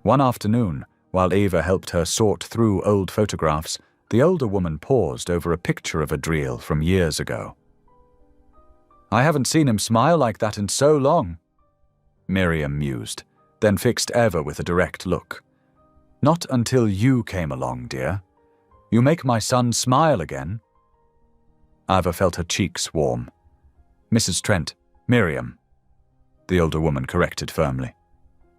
One afternoon, while Eva helped her sort through old photographs, the older woman paused over a picture of Adriel from years ago. "I haven't seen him smile like that in so long," Miriam mused, then fixed Eva with a direct look. "Not until you came along, dear. You make my son smile again." Eva felt her cheeks warm. "Mrs. Trent, Miriam," the older woman corrected firmly.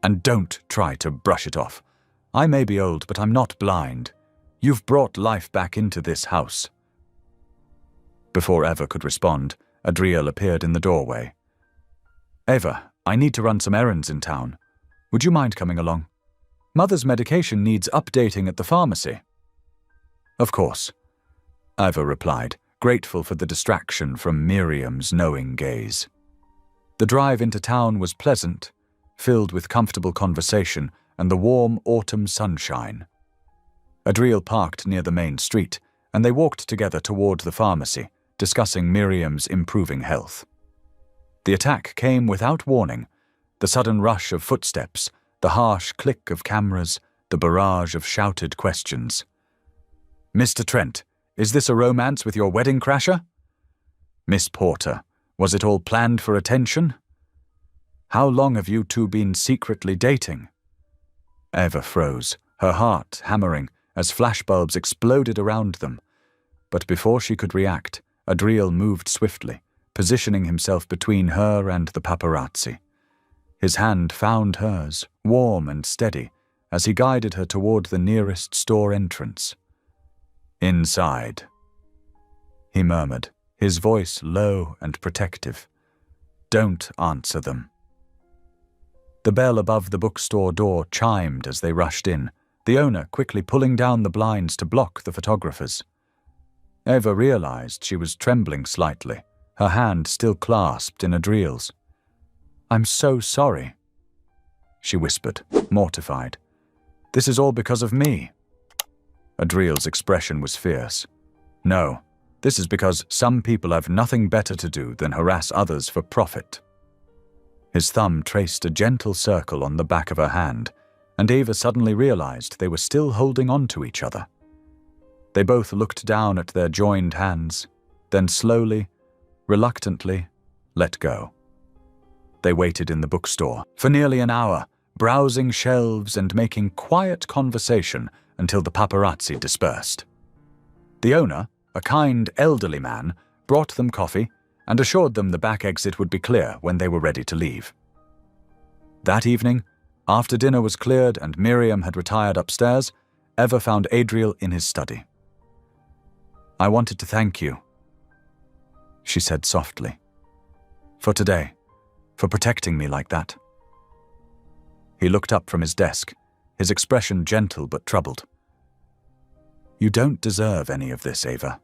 "And don't try to brush it off. I may be old, but I'm not blind. You've brought life back into this house." Before Eva could respond, Adriel appeared in the doorway. "Eva, I need to run some errands in town. Would you mind coming along? Mother's medication needs updating at the pharmacy." "Of course," Eva replied, grateful for the distraction from Miriam's knowing gaze. The drive into town was pleasant, filled with comfortable conversation and the warm autumn sunshine. Adriel parked near the main street, and they walked together toward the pharmacy, discussing Miriam's improving health. The attack came without warning, the sudden rush of footsteps, the harsh click of cameras, the barrage of shouted questions. "Mr. Trent, is this a romance with your wedding crasher?" "Miss Porter, was it all planned for attention?" "How long have you two been secretly dating?" Eva froze, her heart hammering as flashbulbs exploded around them. But before she could react, Adriel moved swiftly, positioning himself between her and the paparazzi. His hand found hers, warm and steady, as he guided her toward the nearest store entrance. "Inside," he murmured, his voice low and protective. "Don't answer them." The bell above the bookstore door chimed as they rushed in, the owner quickly pulling down the blinds to block the photographers. Eva realized she was trembling slightly, her hand still clasped in Adriel's. "I'm so sorry," she whispered, mortified. "This is all because of me." Adriel's expression was fierce. "No, this is because some people have nothing better to do than harass others for profit." His thumb traced a gentle circle on the back of her hand, and Eva suddenly realized they were still holding on to each other. They both looked down at their joined hands, then slowly, reluctantly, let go. They waited in the bookstore for nearly an hour, browsing shelves and making quiet conversation until the paparazzi dispersed. The owner, a kind elderly man, brought them coffee and assured them the back exit would be clear when they were ready to leave. That evening, after dinner was cleared and Miriam had retired upstairs, Eva found Adriel in his study. "I wanted to thank you," she said softly, "for today, for protecting me like that." He looked up from his desk, his expression gentle but troubled. "You don't deserve any of this, Eva.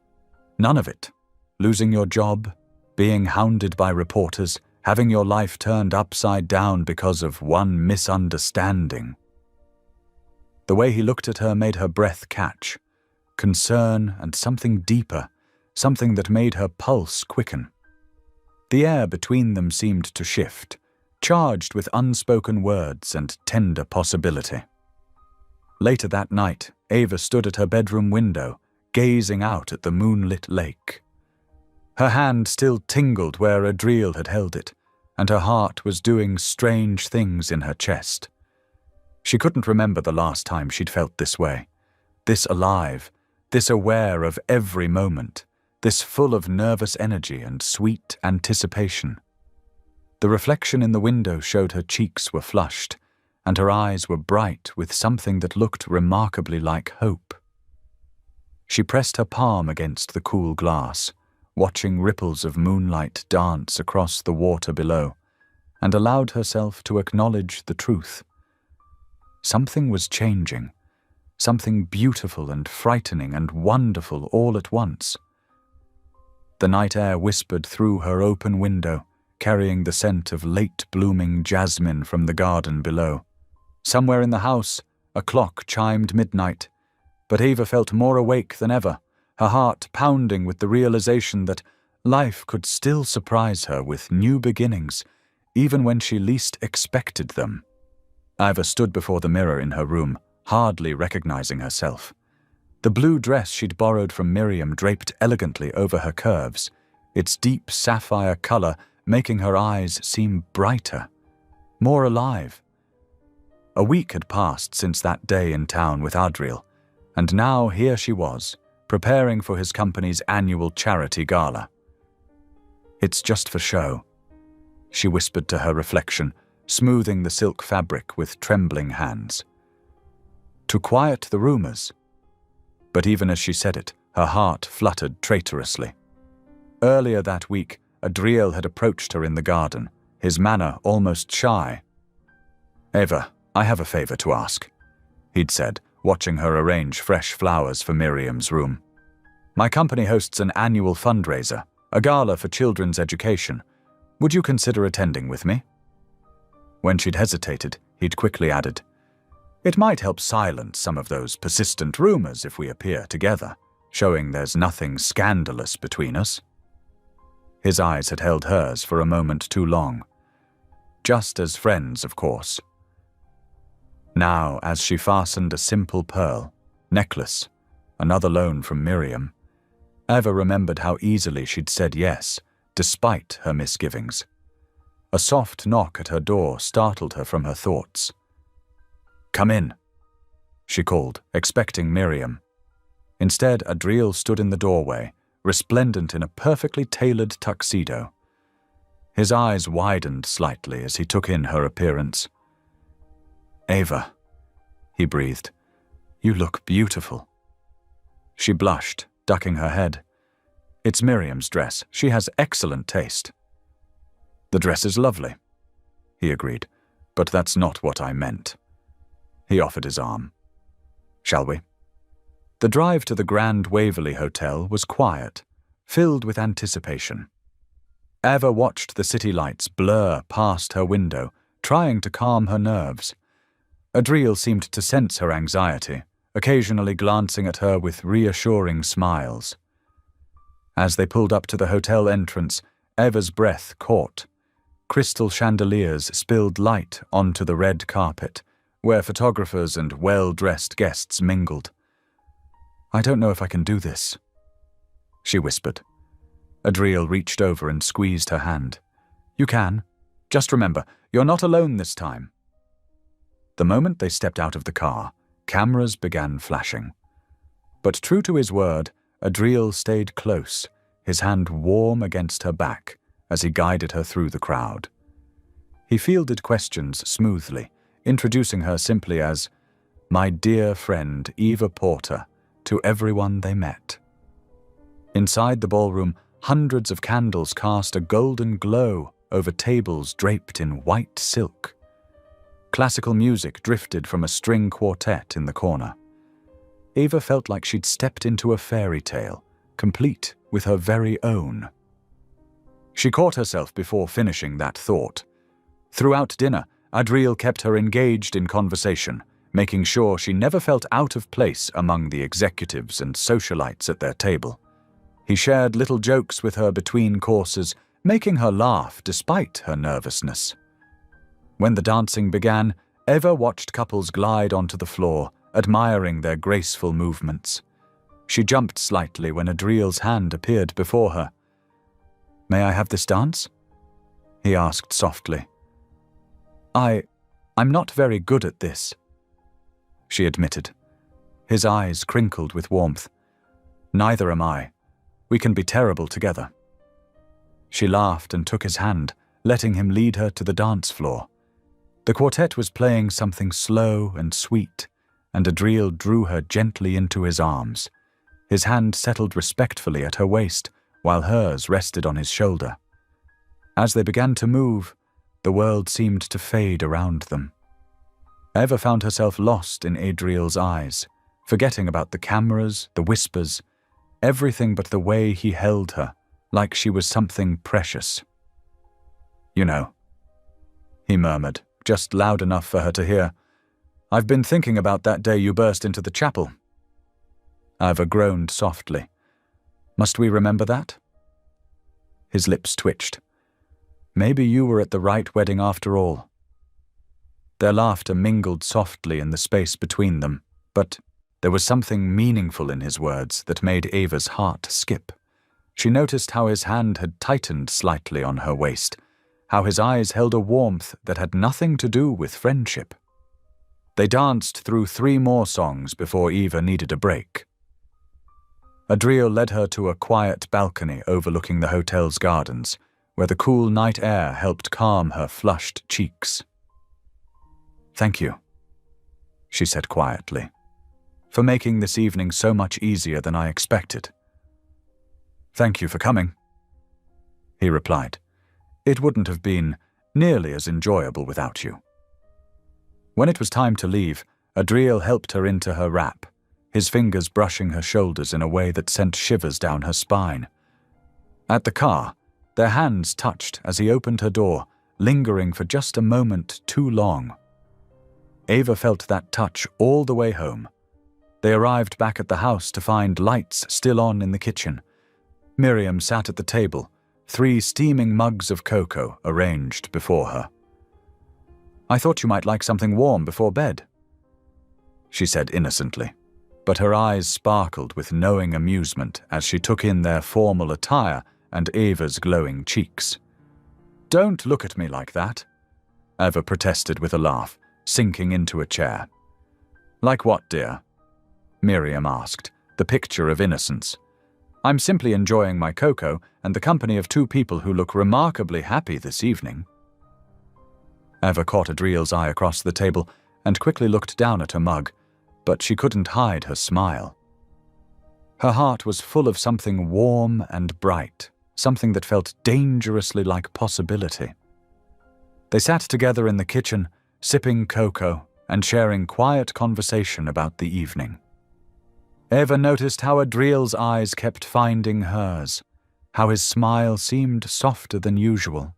None of it. Losing your job, being hounded by reporters, having your life turned upside down because of one misunderstanding." The way he looked at her made her breath catch, concern and something deeper, something that made her pulse quicken. The air between them seemed to shift, charged with unspoken words and tender possibility. Later that night, Eva stood at her bedroom window, gazing out at the moonlit lake. Her hand still tingled where Adriel had held it, and her heart was doing strange things in her chest. She couldn't remember the last time she'd felt this way, this alive, this aware of every moment, this full of nervous energy and sweet anticipation. The reflection in the window showed her cheeks were flushed, and her eyes were bright with something that looked remarkably like hope. She pressed her palm against the cool glass, watching ripples of moonlight dance across the water below, and allowed herself to acknowledge the truth. Something was changing, something beautiful and frightening and wonderful all at once. The night air whispered through her open window, carrying the scent of late-blooming jasmine from the garden below. Somewhere in the house, a clock chimed midnight, but Eva felt more awake than ever, her heart pounding with the realization that life could still surprise her with new beginnings, even when she least expected them. Eva stood before the mirror in her room, hardly recognizing herself. The blue dress she'd borrowed from Miriam draped elegantly over her curves, its deep sapphire color making her eyes seem brighter, more alive. A week had passed since that day in town with Adriel, and now here she was, preparing for his company's annual charity gala. "It's just for show," she whispered to her reflection, smoothing the silk fabric with trembling hands. "To quiet the rumors." But even as she said it, her heart fluttered traitorously. Earlier that week, Adriel had approached her in the garden, his manner almost shy. "Eva, I have a favor to ask," he'd said, watching her arrange fresh flowers for Miriam's room. "My company hosts an annual fundraiser, a gala for children's education. Would you consider attending with me?" When she'd hesitated, he'd quickly added, "It might help silence some of those persistent rumors if we appear together, showing there's nothing scandalous between us." His eyes had held hers for a moment too long. Just as friends, of course. Now, as she fastened a simple pearl necklace, another loan from Miriam, Eva remembered how easily she'd said yes, despite her misgivings. A soft knock at her door startled her from her thoughts. "Come in," she called, expecting Miriam. Instead, Adriel stood in the doorway, resplendent in a perfectly tailored tuxedo. His eyes widened slightly as he took in her appearance. "Eva," he breathed, "you look beautiful." She blushed, ducking her head. "It's Miriam's dress. She has excellent taste." "The dress is lovely," he agreed, "but that's not what I meant." He offered his arm. "Shall we?" The drive to the Grand Waverley Hotel was quiet, filled with anticipation. Eva watched the city lights blur past her window, trying to calm her nerves. Adriel seemed to sense her anxiety, occasionally glancing at her with reassuring smiles. As they pulled up to the hotel entrance, Eva's breath caught. Crystal chandeliers spilled light onto the red carpet, where photographers and well-dressed guests mingled. I don't know if I can do this, she whispered. Adriel reached over and squeezed her hand. You can. Just remember, you're not alone this time. The moment they stepped out of the car, cameras began flashing. But true to his word, Adriel stayed close, his hand warm against her back as he guided her through the crowd. He fielded questions smoothly, introducing her simply as, "My dear friend Eva Porter," to everyone they met. Inside the ballroom, hundreds of candles cast a golden glow over tables draped in white silk. Classical music drifted from a string quartet in the corner. Eva felt like she'd stepped into a fairy tale, complete with her very own. She caught herself before finishing that thought. Throughout dinner, Adriel kept her engaged in conversation, making sure she never felt out of place among the executives and socialites at their table. He shared little jokes with her between courses, making her laugh despite her nervousness. When the dancing began, Eva watched couples glide onto the floor, admiring their graceful movements. She jumped slightly when Adriel's hand appeared before her. "May I have this dance?" he asked softly. I'm not very good at this," she admitted. His eyes crinkled with warmth. "Neither am I. We can be terrible together." She laughed and took his hand, letting him lead her to the dance floor. The quartet was playing something slow and sweet, and Adriel drew her gently into his arms. His hand settled respectfully at her waist, while hers rested on his shoulder. As they began to move, the world seemed to fade around them. Eva found herself lost in Adriel's eyes, forgetting about the cameras, the whispers, everything but the way he held her, like she was something precious. "You know," he murmured, just loud enough for her to hear, "I've been thinking about that day you burst into the chapel." Eva groaned softly. "Must we remember that?" His lips twitched. "Maybe you were at the right wedding after all." Their laughter mingled softly in the space between them, but there was something meaningful in his words that made Eva's heart skip. She noticed how his hand had tightened slightly on her waist, how his eyes held a warmth that had nothing to do with friendship. They danced through 3 more songs before Eva needed a break. Adriel led her to a quiet balcony overlooking the hotel's gardens, where the cool night air helped calm her flushed cheeks. "Thank you," she said quietly, "for making this evening so much easier than I expected." "Thank you for coming," he replied. "It wouldn't have been nearly as enjoyable without you." When it was time to leave, Adriel helped her into her wrap, his fingers brushing her shoulders in a way that sent shivers down her spine. At the car, their hands touched as he opened her door, lingering for just a moment too long. Eva felt that touch all the way home. They arrived back at the house to find lights still on in the kitchen. Miriam sat at the table, 3 steaming mugs of cocoa arranged before her. "I thought you might like something warm before bed," she said innocently, but her eyes sparkled with knowing amusement as she took in their formal attire and Eva's glowing cheeks. "Don't look at me like that," Eva protested with a laugh, sinking into a chair. "Like what, dear?" Miriam asked, the picture of innocence. "I'm simply enjoying my cocoa and the company of 2 people who look remarkably happy this evening." Eva caught Adriel's eye across the table and quickly looked down at her mug, but she couldn't hide her smile. Her heart was full of something warm and bright, something that felt dangerously like possibility. They sat together in the kitchen, sipping cocoa and sharing quiet conversation about the evening. Eva noticed how Adriel's eyes kept finding hers, how his smile seemed softer than usual.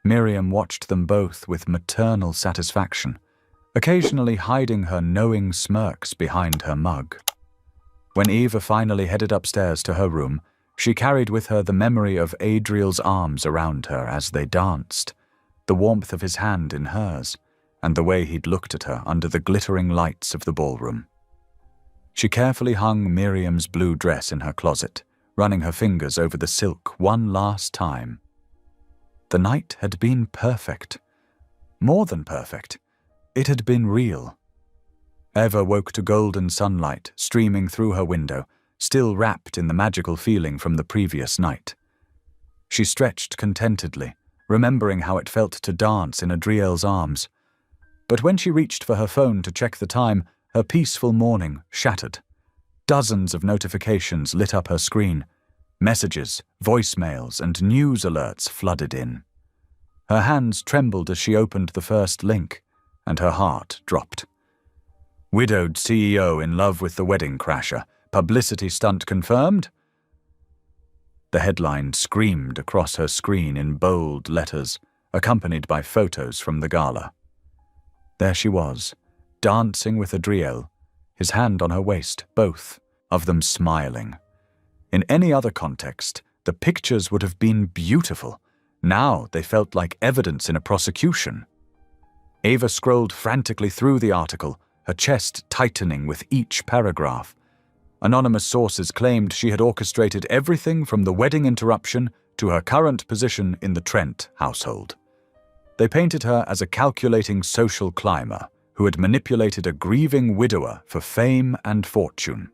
Miriam watched them both with maternal satisfaction, occasionally hiding her knowing smirks behind her mug. When Eva finally headed upstairs to her room, she carried with her the memory of Adriel's arms around her as they danced, the warmth of his hand in hers, and the way he'd looked at her under the glittering lights of the ballroom. She carefully hung Miriam's blue dress in her closet, running her fingers over the silk one last time. The night had been perfect. More than perfect. It had been real. Eva woke to golden sunlight streaming through her window, still wrapped in the magical feeling from the previous night. She stretched contentedly, remembering how it felt to dance in Adriel's arms. But when she reached for her phone to check the time, her peaceful morning shattered. Dozens of notifications lit up her screen. Messages, voicemails, and news alerts flooded in. Her hands trembled as she opened the first link, and her heart dropped. Widowed CEO in love with the wedding crasher. Publicity stunt confirmed? The headline screamed across her screen in bold letters, accompanied by photos from the gala. There she was, dancing with Adriel, his hand on her waist, both of them smiling. In any other context, the pictures would have been beautiful. Now they felt like evidence in a prosecution. Eva scrolled frantically through the article, her chest tightening with each paragraph. Anonymous sources claimed she had orchestrated everything from the wedding interruption to her current position in the Trent household. They painted her as a calculating social climber who had manipulated a grieving widower for fame and fortune.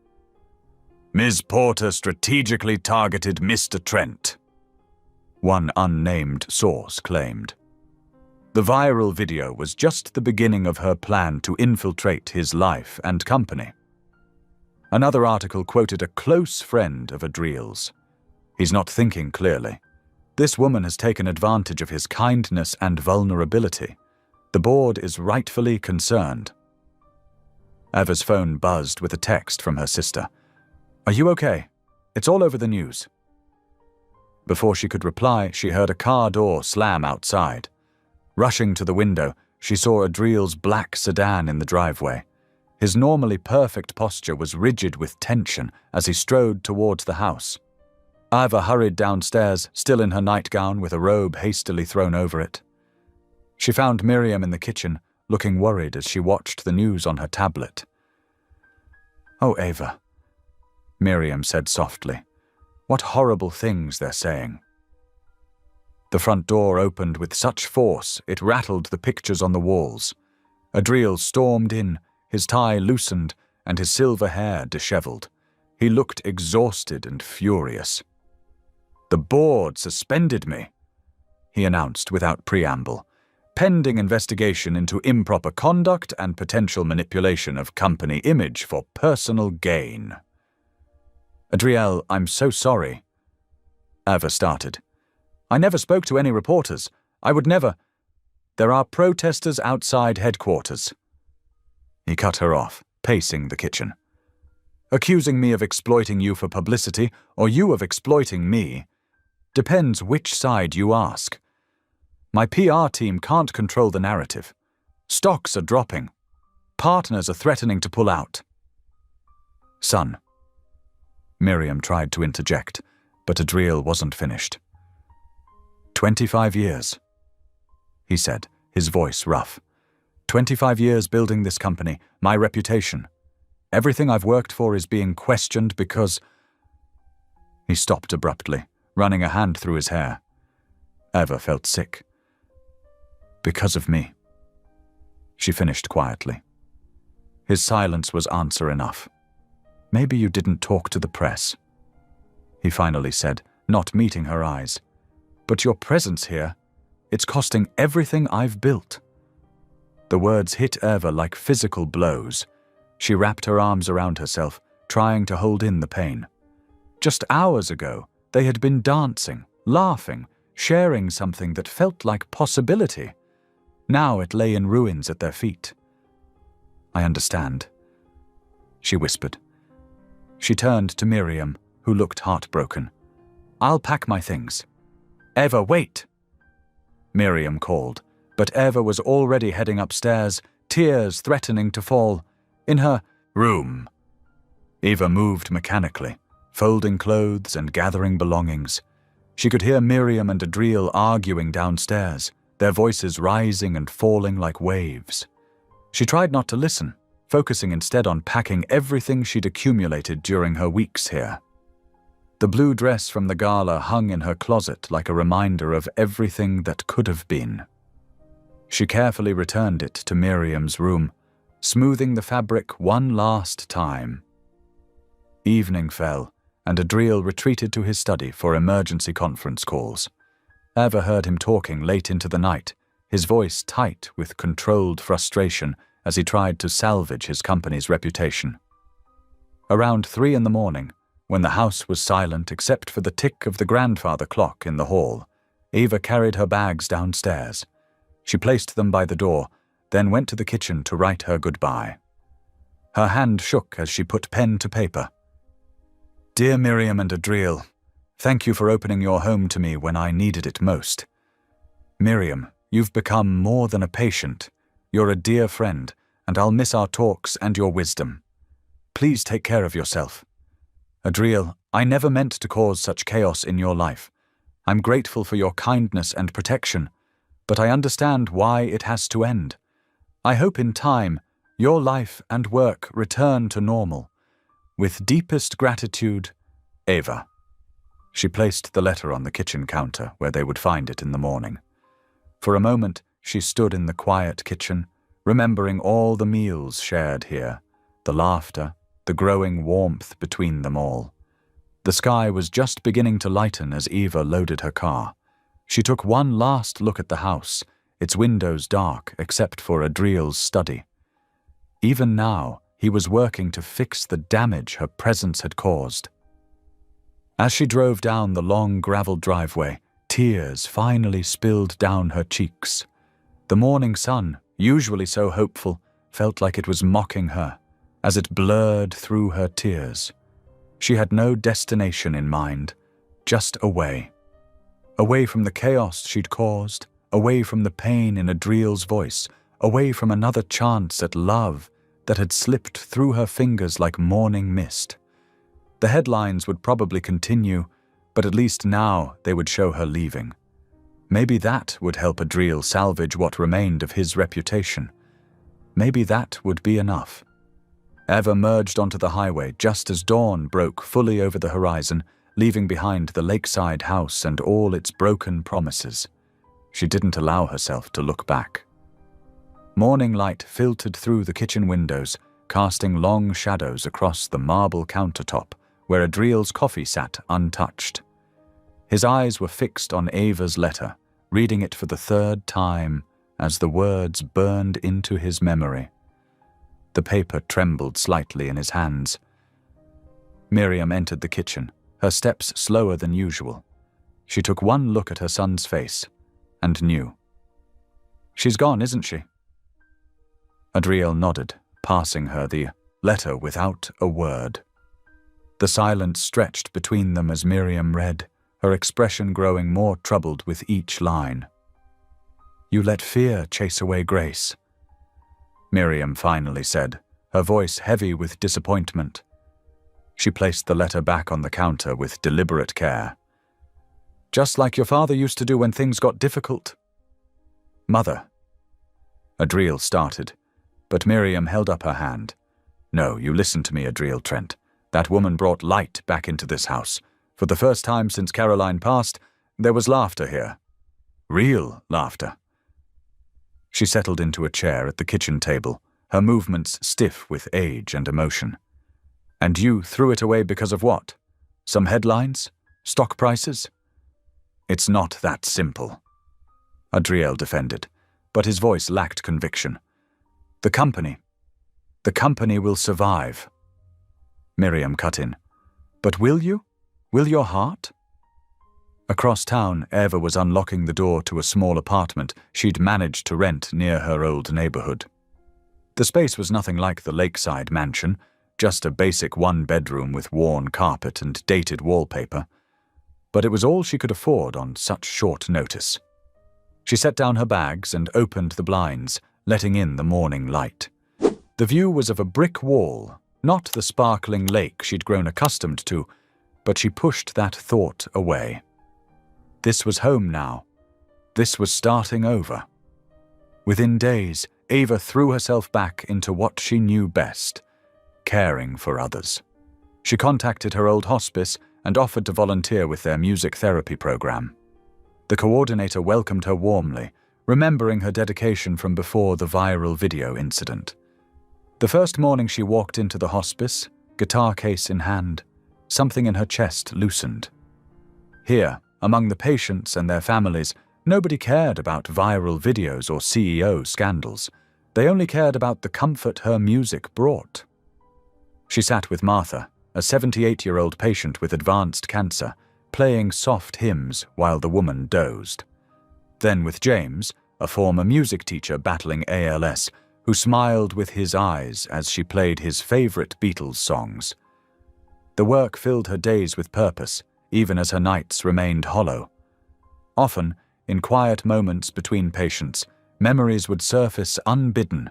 Ms. Porter strategically targeted Mr. Trent, one unnamed source claimed. The viral video was just the beginning of her plan to infiltrate his life and company. Another article quoted a close friend of Adriel's. He's not thinking clearly. This woman has taken advantage of his kindness and vulnerability. The board is rightfully concerned. Eva's phone buzzed with a text from her sister. Are you okay? It's all over the news. Before she could reply, she heard a car door slam outside. Rushing to the window, she saw Adriel's black sedan in the driveway. His normally perfect posture was rigid with tension as he strode towards the house. Eva hurried downstairs, still in her nightgown with a robe hastily thrown over it. She found Miriam in the kitchen, looking worried as she watched the news on her tablet. "Oh, Eva," Miriam said softly. "What horrible things they're saying." The front door opened with such force it rattled the pictures on the walls. Adriel stormed in, his tie loosened and his silver hair disheveled. He looked exhausted and furious. "The board suspended me," he announced without preamble, "pending investigation into improper conduct and potential manipulation of company image for personal gain." "Adriel, I'm so sorry," Eva started. "I never spoke to any reporters. I would never—" "There are protesters outside headquarters." He cut her off, pacing the kitchen. "Accusing me of exploiting you for publicity, or you of exploiting me, depends which side you ask. My PR team can't control the narrative. Stocks are dropping. Partners are threatening to pull out." "Son." Miriam tried to interject, but Adriel wasn't finished. 25 years, he said, his voice rough. 25 years building this company, my reputation. Everything I've worked for is being questioned because... He stopped abruptly, running a hand through his hair. Eva felt sick. "Because of me," she finished quietly. His silence was answer enough. "Maybe you didn't talk to the press," he finally said, not meeting her eyes. "But your presence here, it's costing everything I've built." The words hit Eva like physical blows. She wrapped her arms around herself, trying to hold in the pain. Just hours ago, they had been dancing, laughing, sharing something that felt like possibility. Now it lay in ruins at their feet. "I understand," she whispered. She turned to Miriam, who looked heartbroken. "I'll pack my things." "Eva, wait!" Miriam called, but Eva was already heading upstairs, tears threatening to fall. In her room, Eva moved mechanically, folding clothes and gathering belongings. She could hear Miriam and Adriel arguing downstairs, their voices rising and falling like waves. She tried not to listen, focusing instead on packing everything she'd accumulated during her weeks here. The blue dress from the gala hung in her closet like a reminder of everything that could have been. She carefully returned it to Miriam's room, smoothing the fabric one last time. Evening fell, and Adriel retreated to his study for emergency conference calls. Eva heard him talking late into the night, his voice tight with controlled frustration as he tried to salvage his company's reputation. Around 3 a.m, when the house was silent except for the tick of the grandfather clock in the hall, Eva carried her bags downstairs. She placed them by the door, then went to the kitchen to write her goodbye. Her hand shook as she put pen to paper. "Dear Miriam and Adriel, thank you for opening your home to me when I needed it most. Miriam, you've become more than a patient. You're a dear friend, and I'll miss our talks and your wisdom. Please take care of yourself. Adriel, I never meant to cause such chaos in your life. I'm grateful for your kindness and protection, but I understand why it has to end. I hope in time your life and work return to normal. With deepest gratitude, Eva." She placed the letter on the kitchen counter where they would find it in the morning. For a moment, she stood in the quiet kitchen, remembering all the meals shared here, the laughter, the growing warmth between them all. The sky was just beginning to lighten as Eva loaded her car. She took one last look at the house, its windows dark except for Adriel's study. Even now, he was working to fix the damage her presence had caused. As she drove down the long gravel driveway, tears finally spilled down her cheeks. The morning sun, usually so hopeful, felt like it was mocking her as it blurred through her tears. She had no destination in mind, just away. Away from the chaos she'd caused, away from the pain in Adriel's voice, away from another chance at love that had slipped through her fingers like morning mist. The headlines would probably continue, but at least now they would show her leaving. Maybe that would help Adriel salvage what remained of his reputation. Maybe that would be enough. Eva merged onto the highway just as dawn broke fully over the horizon, leaving behind the lakeside house and all its broken promises. She didn't allow herself to look back. Morning light filtered through the kitchen windows, casting long shadows across the marble countertop where Adriel's coffee sat untouched. His eyes were fixed on Eva's letter, reading it for the 3rd time as the words burned into his memory. The paper trembled slightly in his hands. Miriam entered the kitchen, her steps slower than usual. She took one look at her son's face and knew. "She's gone, isn't she?" Adriel nodded, passing her the letter without a word. The silence stretched between them as Miriam read, her expression growing more troubled with each line. "You let fear chase away grace," Miriam finally said, her voice heavy with disappointment. She placed the letter back on the counter with deliberate care. "Just like your father used to do when things got difficult." "Mother." Adriel started, but Miriam held up her hand. "No, you listen to me, Adriel Trent. That woman brought light back into this house. For the first time since Caroline passed, there was laughter here. Real laughter." She settled into a chair at the kitchen table, her movements stiff with age and emotion. "And you threw it away because of what? Some headlines? Stock prices?" "It's not that simple," Adriel defended, but his voice lacked conviction. The company will survive." Miriam cut in. "But will you? Will your heart?" Across town, Eva was unlocking the door to a small apartment she'd managed to rent near her old neighborhood. The space was nothing like the lakeside mansion, just a basic one-bedroom with worn carpet and dated wallpaper. But it was all she could afford on such short notice. She set down her bags and opened the blinds, letting in the morning light. The view was of a brick wall, not the sparkling lake she'd grown accustomed to, but she pushed that thought away. This was home now. This was starting over. Within days, Ava threw herself back into what she knew best, caring for others. She contacted her old hospice and offered to volunteer with their music therapy program. The coordinator welcomed her warmly, remembering her dedication from before the viral video incident. The first morning she walked into the hospice, guitar case in hand, something in her chest loosened. Here, among the patients and their families, nobody cared about viral videos or CEO scandals. They only cared about the comfort her music brought. She sat with Martha, a 78-year-old patient with advanced cancer, playing soft hymns while the woman dozed. Then with James, a former music teacher battling ALS, who smiled with his eyes as she played his favorite Beatles songs. The work filled her days with purpose, even as her nights remained hollow. Often, in quiet moments between patients, memories would surface unbidden.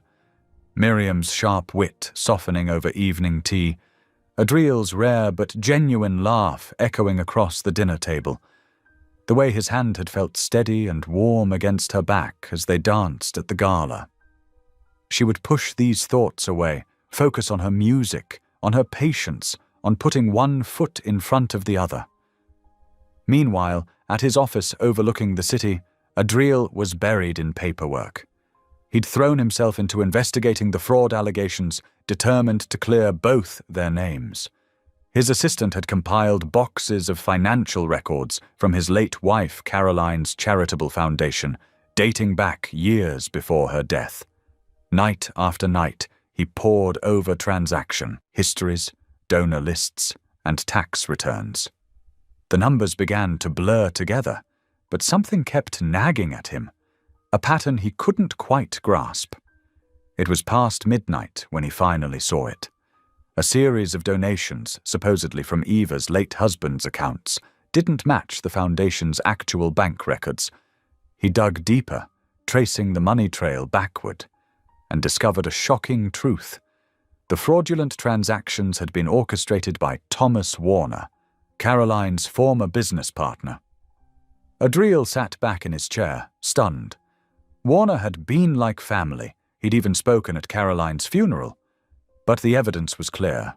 Miriam's sharp wit softening over evening tea, Adriel's rare but genuine laugh echoing across the dinner table, the way his hand had felt steady and warm against her back as they danced at the gala. She would push these thoughts away, focus on her music, on her patience, on putting one foot in front of the other. Meanwhile, at his office overlooking the city, Adriel was buried in paperwork. He'd thrown himself into investigating the fraud allegations, determined to clear both their names. His assistant had compiled boxes of financial records from his late wife Caroline's charitable foundation, dating back years before her death. Night after night, he pored over transaction histories, donor lists, and tax returns. The numbers began to blur together, but something kept nagging at him, a pattern he couldn't quite grasp. It was past midnight when he finally saw it. A series of donations, supposedly from Eva's late husband's accounts, didn't match the foundation's actual bank records. He dug deeper, tracing the money trail backward, and discovered a shocking truth. The fraudulent transactions had been orchestrated by Thomas Warner, Caroline's former business partner. Adriel sat back in his chair, stunned. Warner had been like family. He'd even spoken at Caroline's funeral. But the evidence was clear.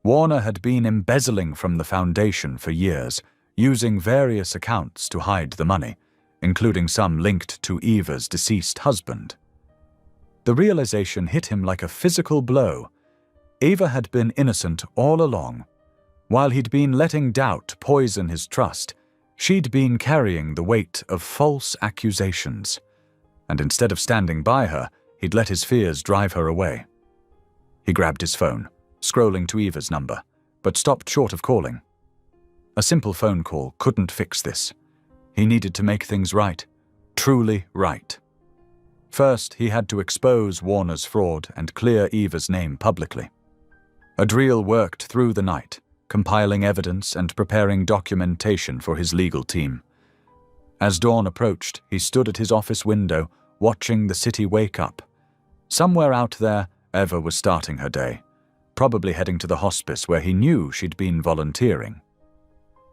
Warner had been embezzling from the foundation for years, using various accounts to hide the money, including some linked to Eva's deceased husband. The realization hit him like a physical blow. Eva had been innocent all along. While he'd been letting doubt poison his trust, she'd been carrying the weight of false accusations. And instead of standing by her, he'd let his fears drive her away. He grabbed his phone, scrolling to Eva's number, but stopped short of calling. A simple phone call couldn't fix this. He needed to make things right, truly right. First, he had to expose Warner's fraud and clear Eva's name publicly. Adriel worked through the night, compiling evidence and preparing documentation for his legal team. As dawn approached, he stood at his office window, watching the city wake up. Somewhere out there, Eva was starting her day, probably heading to the hospice where he knew she'd been volunteering.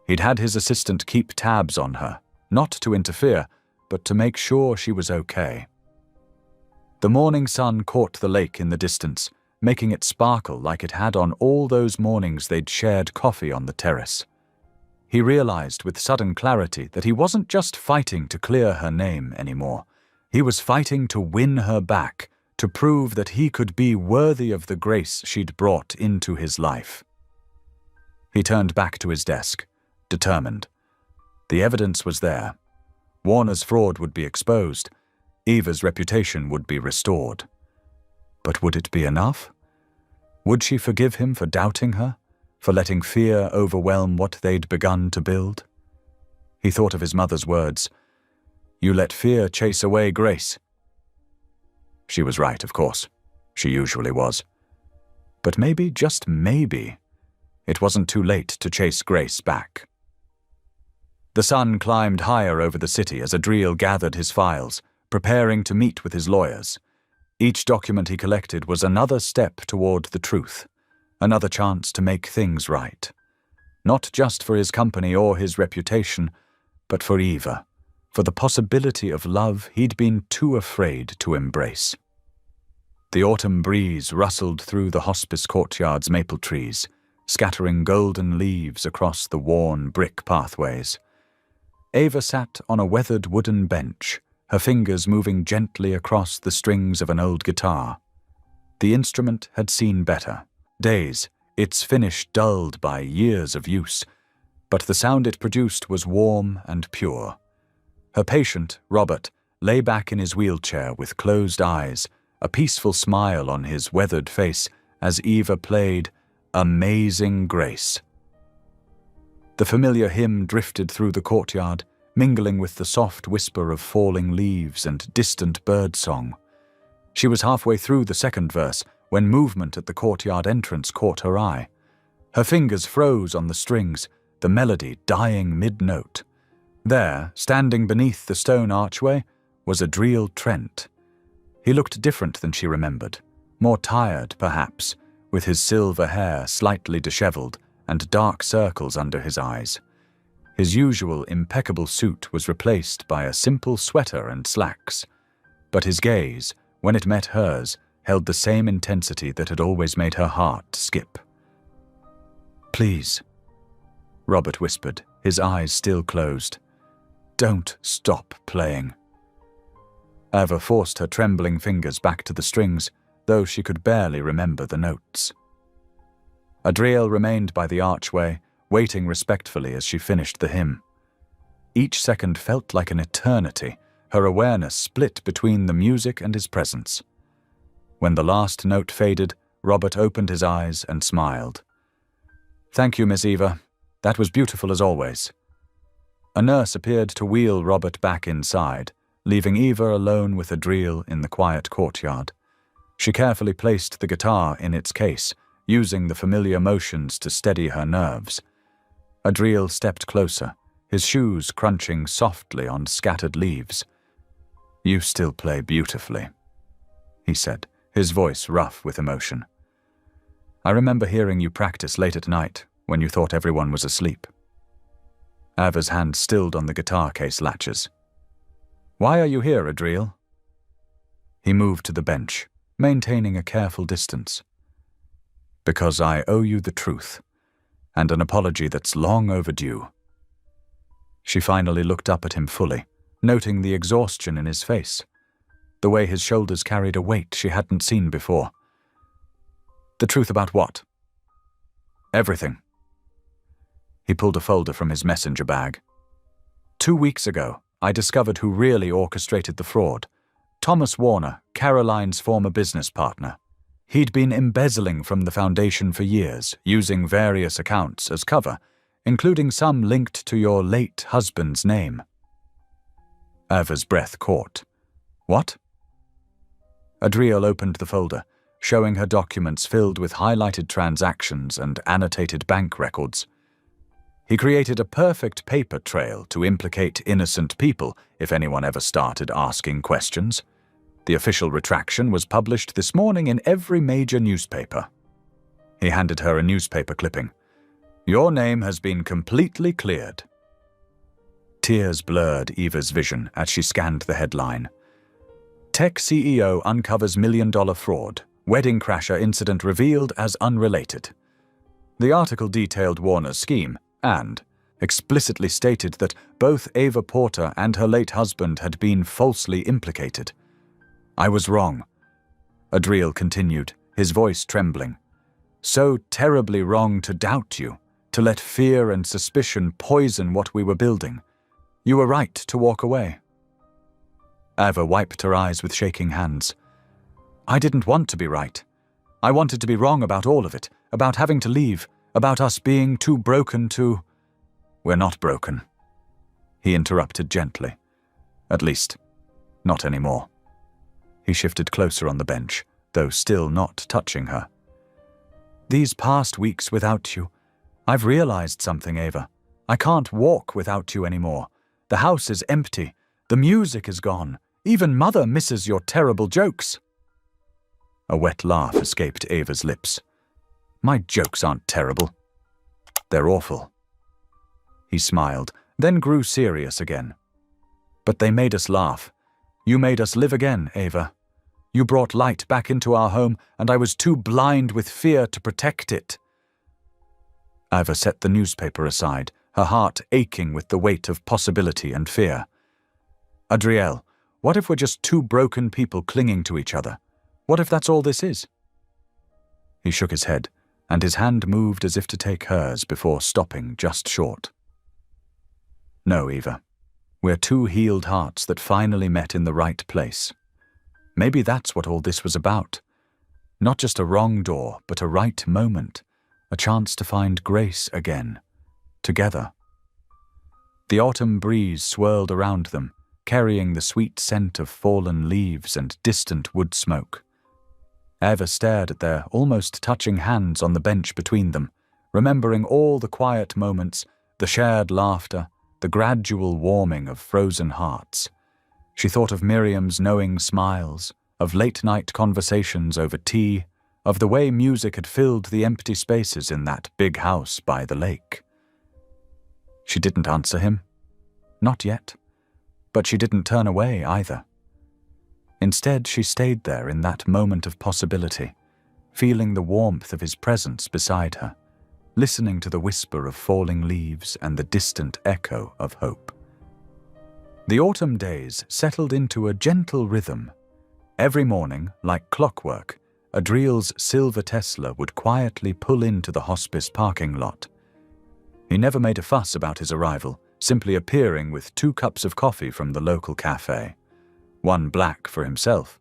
He'd had his assistant keep tabs on her, not to interfere, but to make sure she was okay. The morning sun caught the lake in the distance, making it sparkle like it had on all those mornings they'd shared coffee on the terrace. He realized with sudden clarity that he wasn't just fighting to clear her name anymore. He was fighting to win her back, to prove that he could be worthy of the grace she'd brought into his life. He turned back to his desk, determined. The evidence was there. Warner's fraud would be exposed. Eva's reputation would be restored. But would it be enough? Would she forgive him for doubting her, for letting fear overwhelm what they'd begun to build? He thought of his mother's words, "You let fear chase away grace." She was right, of course. She usually was. But maybe, just maybe, it wasn't too late to chase grace back. The sun climbed higher over the city as Adriel gathered his files, preparing to meet with his lawyers. Each document he collected was another step toward the truth, another chance to make things right. Not just for his company or his reputation, but for Eva, for the possibility of love he'd been too afraid to embrace. The autumn breeze rustled through the hospice courtyard's maple trees, scattering golden leaves across the worn brick pathways. Ava sat on a weathered wooden bench, her fingers moving gently across the strings of an old guitar. The instrument had seen better days, its finish dulled by years of use, but the sound it produced was warm and pure. Her patient, Robert, lay back in his wheelchair with closed eyes, a peaceful smile on his weathered face as Eva played Amazing Grace. The familiar hymn drifted through the courtyard, mingling with the soft whisper of falling leaves and distant bird song. She was halfway through the second verse when movement at the courtyard entrance caught her eye. Her fingers froze on the strings, the melody dying mid-note. There, standing beneath the stone archway, was Adriel Trent. He looked different than she remembered, more tired, perhaps, with his silver hair slightly disheveled and dark circles under his eyes. His usual impeccable suit was replaced by a simple sweater and slacks, but his gaze, when it met hers, held the same intensity that had always made her heart skip. "Please," Robert whispered, his eyes still closed. "Don't stop playing." Ava forced her trembling fingers back to the strings, though she could barely remember the notes. Adriel remained by the archway, waiting respectfully as she finished the hymn. Each second felt like an eternity, her awareness split between the music and his presence. When the last note faded, Robert opened his eyes and smiled. "Thank you, Miss Eva. That was beautiful as always." A nurse appeared to wheel Robert back inside, leaving Eva alone with Adriel in the quiet courtyard. She carefully placed the guitar in its case, using the familiar motions to steady her nerves. Adriel stepped closer, his shoes crunching softly on scattered leaves. "You still play beautifully," he said, his voice rough with emotion. "I remember hearing you practice late at night when you thought everyone was asleep." Ava's hand stilled on the guitar case latches. "Why are you here, Adriel?" He moved to the bench, maintaining a careful distance. "Because I owe you the truth, and an apology that's long overdue." She finally looked up at him fully, noting the exhaustion in his face, the way his shoulders carried a weight she hadn't seen before. "The truth about what?" "Everything." He pulled a folder from his messenger bag. 2 weeks ago, I discovered who really orchestrated the fraud. Thomas Warner, Caroline's former business partner. He'd been embezzling from the foundation for years, using various accounts as cover, including some linked to your late husband's name. Ava's breath caught. "What?" Adriel opened the folder, showing her documents filled with highlighted transactions and annotated bank records. He created a perfect paper trail to implicate innocent people if anyone ever started asking questions. The official retraction was published this morning in every major newspaper. He handed her a newspaper clipping. "Your name has been completely cleared." Tears blurred Eva's vision as she scanned the headline. Tech CEO uncovers $1 million fraud. Wedding crasher incident revealed as unrelated. The article detailed Warner's scheme and explicitly stated that both Ava Porter and her late husband had been falsely implicated. "I was wrong," Adriel continued, his voice trembling. "So terribly wrong to doubt you, to let fear and suspicion poison what we were building. You were right to walk away." Ava wiped her eyes with shaking hands. "I didn't want to be right. I wanted to be wrong about all of it, about having to leave, about us being too broken to—" "We're not broken," he interrupted gently. "At least, not anymore." He shifted closer on the bench, though still not touching her. "These past weeks without you, I've realized something, Ava. I can't walk without you anymore. The house is empty. The music is gone. Even Mother misses your terrible jokes." A wet laugh escaped Ava's lips. "My jokes aren't terrible. They're awful." He smiled, then grew serious again. "But they made us laugh. You made us live again, Ava. You brought light back into our home, and I was too blind with fear to protect it." Eva set the newspaper aside, her heart aching with the weight of possibility and fear. "Adriel, what if we're just two broken people clinging to each other? What if that's all this is?" He shook his head, and his hand moved as if to take hers before stopping just short. "No, Eva. We're two healed hearts that finally met in the right place. Maybe that's what all this was about. Not just a wrong door, but a right moment, a chance to find grace again, together." The autumn breeze swirled around them, carrying the sweet scent of fallen leaves and distant wood smoke. Eva stared at their almost touching hands on the bench between them, remembering all the quiet moments, the shared laughter, the gradual warming of frozen hearts. She thought of Miriam's knowing smiles, of late-night conversations over tea, of the way music had filled the empty spaces in that big house by the lake. She didn't answer him. Not yet. But she didn't turn away either. Instead, she stayed there in that moment of possibility, feeling the warmth of his presence beside her, listening to the whisper of falling leaves and the distant echo of hope. The autumn days settled into a gentle rhythm. Every morning, like clockwork, Adriel's silver Tesla would quietly pull into the hospice parking lot. He never made a fuss about his arrival, simply appearing with 2 cups of coffee from the local cafe, one black for himself,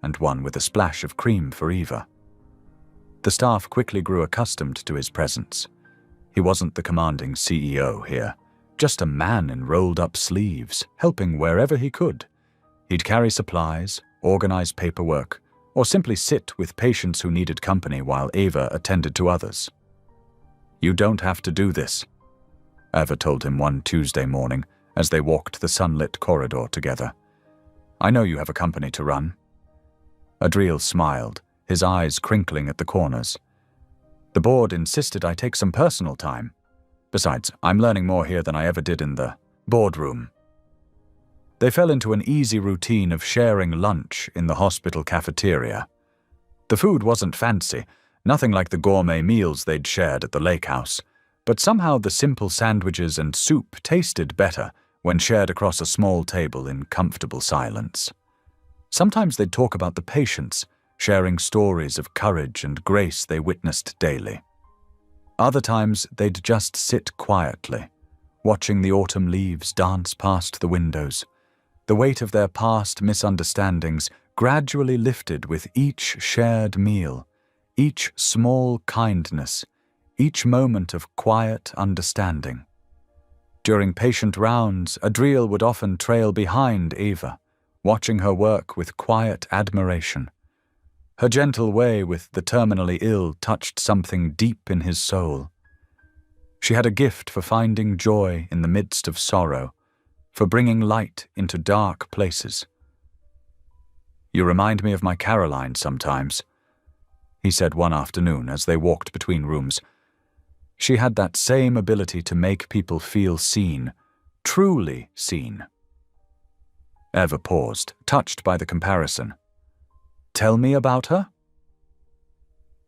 and one with a splash of cream for Eva. The staff quickly grew accustomed to his presence. He wasn't the commanding CEO here, just a man in rolled-up sleeves, helping wherever he could. He'd carry supplies, organize paperwork, or simply sit with patients who needed company while Eva attended to others. "You don't have to do this," Eva told him one Tuesday morning as they walked the sunlit corridor together. "I know you have a company to run." Adriel smiled, his eyes crinkling at the corners. "The board insisted I take some personal time. Besides, I'm learning more here than I ever did in the boardroom." They fell into an easy routine of sharing lunch in the hospital cafeteria. The food wasn't fancy, nothing like the gourmet meals they'd shared at the lake house, but somehow the simple sandwiches and soup tasted better when shared across a small table in comfortable silence. Sometimes they'd talk about the patients, sharing stories of courage and grace they witnessed daily. Other times they'd just sit quietly, watching the autumn leaves dance past the windows. The weight of their past misunderstandings gradually lifted with each shared meal, each small kindness, each moment of quiet understanding. During patient rounds, Adriel would often trail behind Eva, watching her work with quiet admiration. Her gentle way with the terminally ill touched something deep in his soul. She had a gift for finding joy in the midst of sorrow, for bringing light into dark places. "You remind me of my Caroline sometimes," he said one afternoon as they walked between rooms. She had that same ability to make people feel seen, truly seen. Eva paused, touched by the comparison. "Tell me about her?"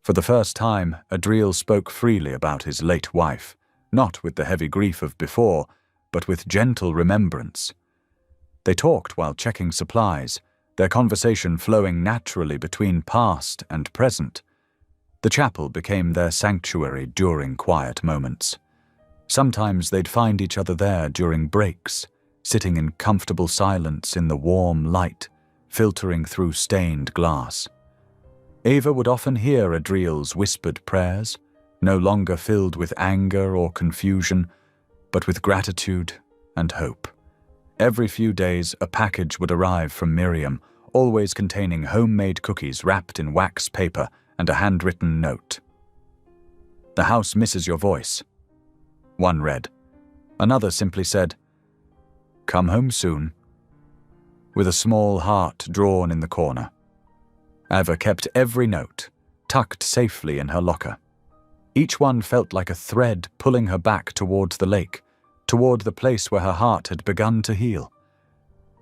For the first time, Adriel spoke freely about his late wife, not with the heavy grief of before, but with gentle remembrance. They talked while checking supplies, their conversation flowing naturally between past and present. The chapel became their sanctuary during quiet moments. Sometimes they'd find each other there during breaks, sitting in comfortable silence in the warm light, filtering through stained glass. Eva would often hear Adriel's whispered prayers, no longer filled with anger or confusion, but with gratitude and hope. Every few days, a package would arrive from Miriam, always containing homemade cookies wrapped in wax paper and a handwritten note. "The house misses your voice," one read. Another simply said, "Come home soon," with a small heart drawn in the corner. Eva kept every note, tucked safely in her locker. Each one felt like a thread pulling her back towards the lake, toward the place where her heart had begun to heal.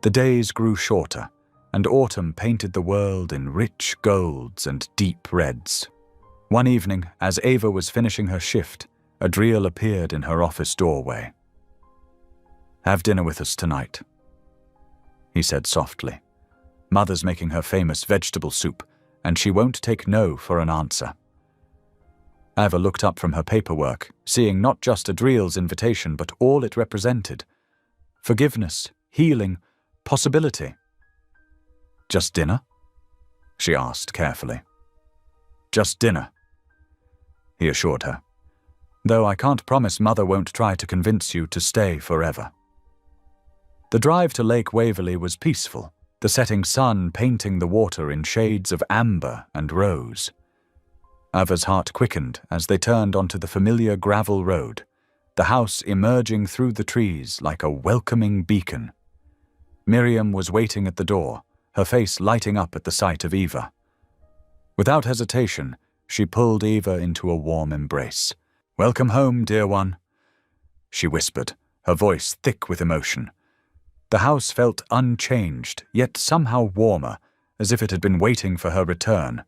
The days grew shorter, and autumn painted the world in rich golds and deep reds. One evening, as Ava was finishing her shift, Adriel appeared in her office doorway. "Have dinner with us tonight," he said softly. "Mother's making her famous vegetable soup, and she won't take no for an answer." Ava looked up from her paperwork, seeing not just Adriel's invitation, but all it represented. Forgiveness, healing, possibility. "Just dinner?" she asked carefully. "Just dinner," he assured her. "Though I can't promise Mother won't try to convince you to stay forever." The drive to Lake Waverley was peaceful, the setting sun painting the water in shades of amber and rose. Ava's heart quickened as they turned onto the familiar gravel road, the house emerging through the trees like a welcoming beacon. Miriam was waiting at the door, her face lighting up at the sight of Eva. Without hesitation, she pulled Eva into a warm embrace. "Welcome home, dear one," she whispered, her voice thick with emotion. The house felt unchanged, yet somehow warmer, as if it had been waiting for her return.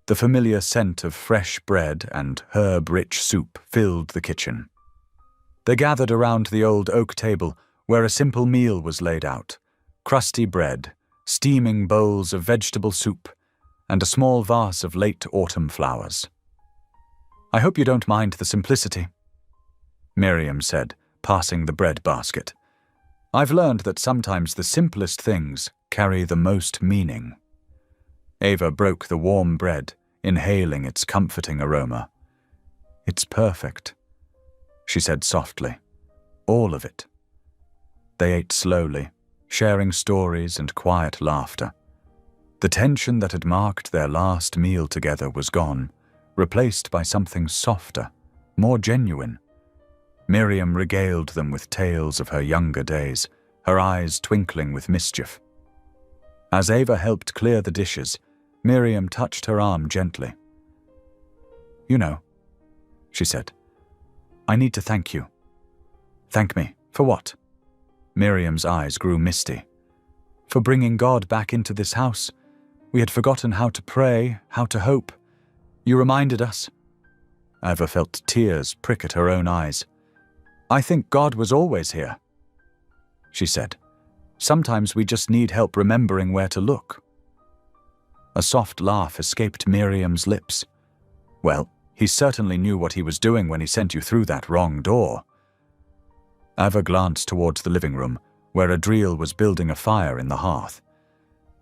The familiar scent of fresh bread and herb-rich soup filled the kitchen. They gathered around the old oak table, where a simple meal was laid out: crusty bread, steaming bowls of vegetable soup, and a small vase of late autumn flowers. "I hope you don't mind the simplicity," Miriam said, passing the bread basket. "I've learned that sometimes the simplest things carry the most meaning." Ava broke the warm bread, inhaling its comforting aroma. "It's perfect," she said softly. "All of it." They ate slowly, sharing stories and quiet laughter. The tension that had marked their last meal together was gone, replaced by something softer, more genuine. Miriam regaled them with tales of her younger days, her eyes twinkling with mischief. As Ava helped clear the dishes, Miriam touched her arm gently. "You know," she said, "I need to thank you." "Thank me? For what?" Miriam's eyes grew misty. "For bringing God back into this house. We had forgotten how to pray, how to hope. You reminded us." Ava felt tears prick at her own eyes. "I think God was always here," she said. "Sometimes we just need help remembering where to look." A soft laugh escaped Miriam's lips. "Well, he certainly knew what he was doing when he sent you through that wrong door." Ava glanced towards the living room, where Adriel was building a fire in the hearth.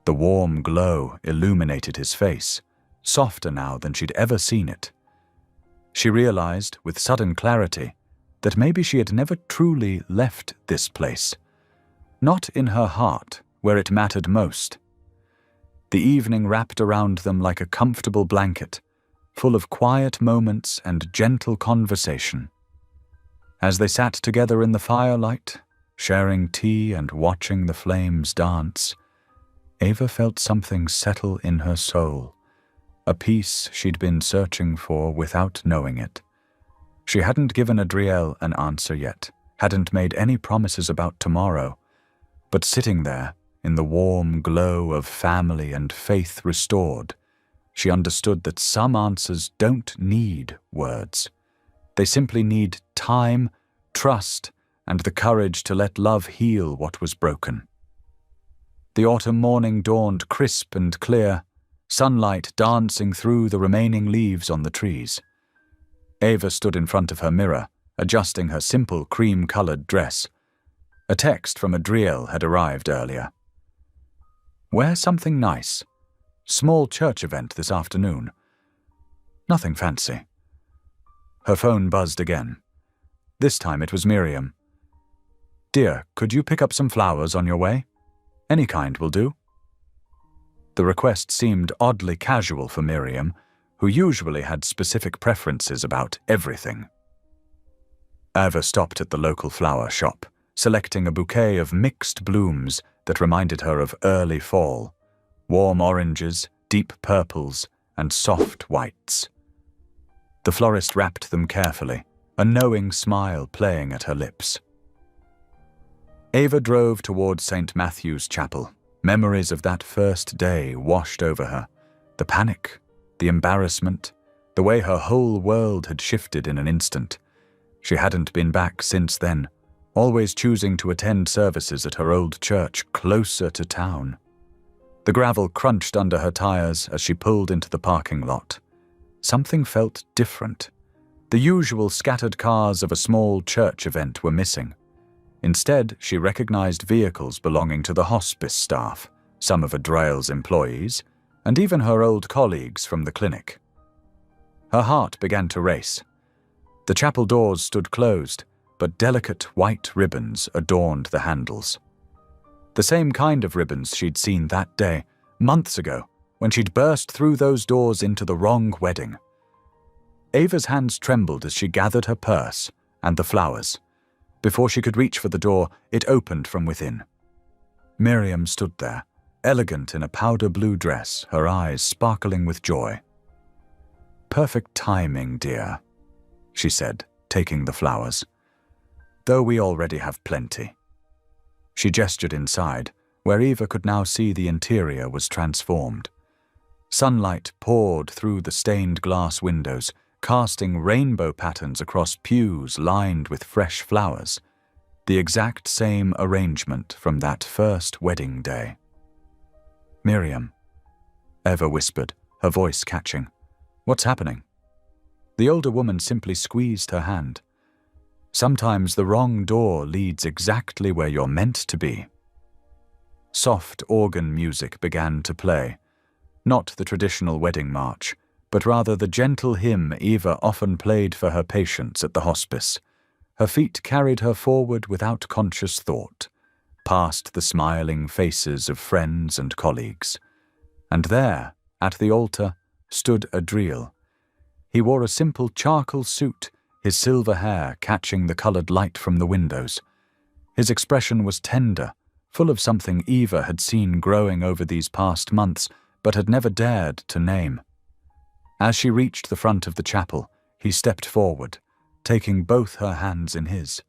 The warm glow illuminated his face, softer now than she'd ever seen it. She realized, with sudden clarity, that maybe she had never truly left this place. Not in her heart, where it mattered most. The evening wrapped around them like a comfortable blanket, full of quiet moments and gentle conversation. As they sat together in the firelight, sharing tea and watching the flames dance, Ava felt something settle in her soul, a peace she'd been searching for without knowing it. She hadn't given Adriel an answer yet, hadn't made any promises about tomorrow, but sitting there, in the warm glow of family and faith restored, she understood that some answers don't need words. They simply need time, trust, and the courage to let love heal what was broken. The autumn morning dawned crisp and clear, sunlight dancing through the remaining leaves on the trees. Ava stood in front of her mirror, adjusting her simple cream-colored dress. A text from Adriel had arrived earlier. "Wear something nice. Small church event this afternoon. Nothing fancy." Her phone buzzed again. This time it was Miriam. "Dear, could you pick up some flowers on your way? Any kind will do." The request seemed oddly casual for Miriam, who usually had specific preferences about everything. Ava stopped at the local flower shop, selecting a bouquet of mixed blooms that reminded her of early fall, warm oranges, deep purples, and soft whites. The florist wrapped them carefully, a knowing smile playing at her lips. Ava drove towards St. Matthew's Chapel, Memories of that first day washed over her. The panic, the embarrassment, the way her whole world had shifted in an instant. She hadn't been back since then, always choosing to attend services at her old church closer to town. The gravel crunched under her tires as she pulled into the parking lot. Something felt different. The usual scattered cars of a small church event were missing. Instead, she recognized vehicles belonging to the hospice staff, some of Adriel's employees, and even her old colleagues from the clinic. Her heart began to race. The chapel doors stood closed, but delicate white ribbons adorned the handles. The same kind of ribbons she'd seen that day, months ago, when she'd burst through those doors into the wrong wedding. Ava's hands trembled as she gathered her purse and the flowers. Before she could reach for the door, it opened from within. Miriam stood there, elegant in a powder blue dress, her eyes sparkling with joy. "Perfect timing, dear," she said, taking the flowers. "Though we already have plenty." She gestured inside, where Eva could now see the interior was transformed. Sunlight poured through the stained glass windows, casting rainbow patterns across pews lined with fresh flowers, the exact same arrangement from that first wedding day. "Miriam," Eva whispered, her voice catching. "What's happening?" The older woman simply squeezed her hand. "Sometimes the wrong door leads exactly where you're meant to be." Soft organ music began to play, not the traditional wedding march, but rather the gentle hymn Eva often played for her patients at the hospice. Her feet carried her forward without conscious thought, past the smiling faces of friends and colleagues. And there, at the altar, stood Adriel. He wore a simple charcoal suit, his silver hair catching the colored light from the windows. His expression was tender, full of something Eva had seen growing over these past months, but had never dared to name. As she reached the front of the chapel, he stepped forward, taking both her hands in his.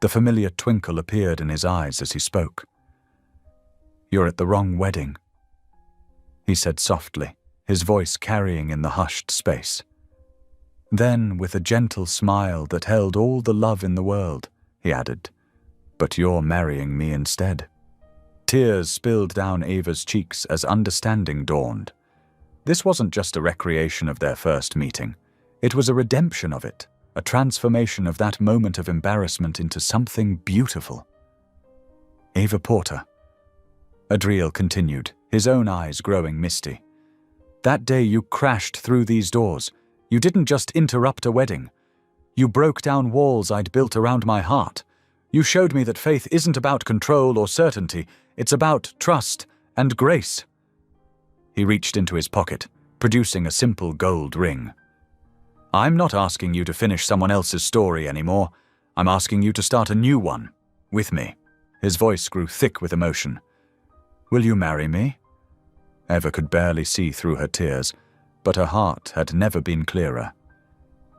The familiar twinkle appeared in his eyes as he spoke. "You're at the wrong wedding," he said softly, his voice carrying in the hushed space. Then, with a gentle smile that held all the love in the world, he added, "But you're marrying me instead." Tears spilled down Ava's cheeks as understanding dawned. This wasn't just a recreation of their first meeting. It was a redemption of it, a transformation of that moment of embarrassment into something beautiful. "Ava Porter," Adriel continued, his own eyes growing misty. "That day you crashed through these doors. You didn't just interrupt a wedding. You broke down walls I'd built around my heart. You showed me that faith isn't about control or certainty. It's about trust and grace." He reached into his pocket, producing a simple gold ring. "I'm not asking you to finish someone else's story anymore. I'm asking you to start a new one, with me." His voice grew thick with emotion. "Will you marry me?" Eva could barely see through her tears, but her heart had never been clearer.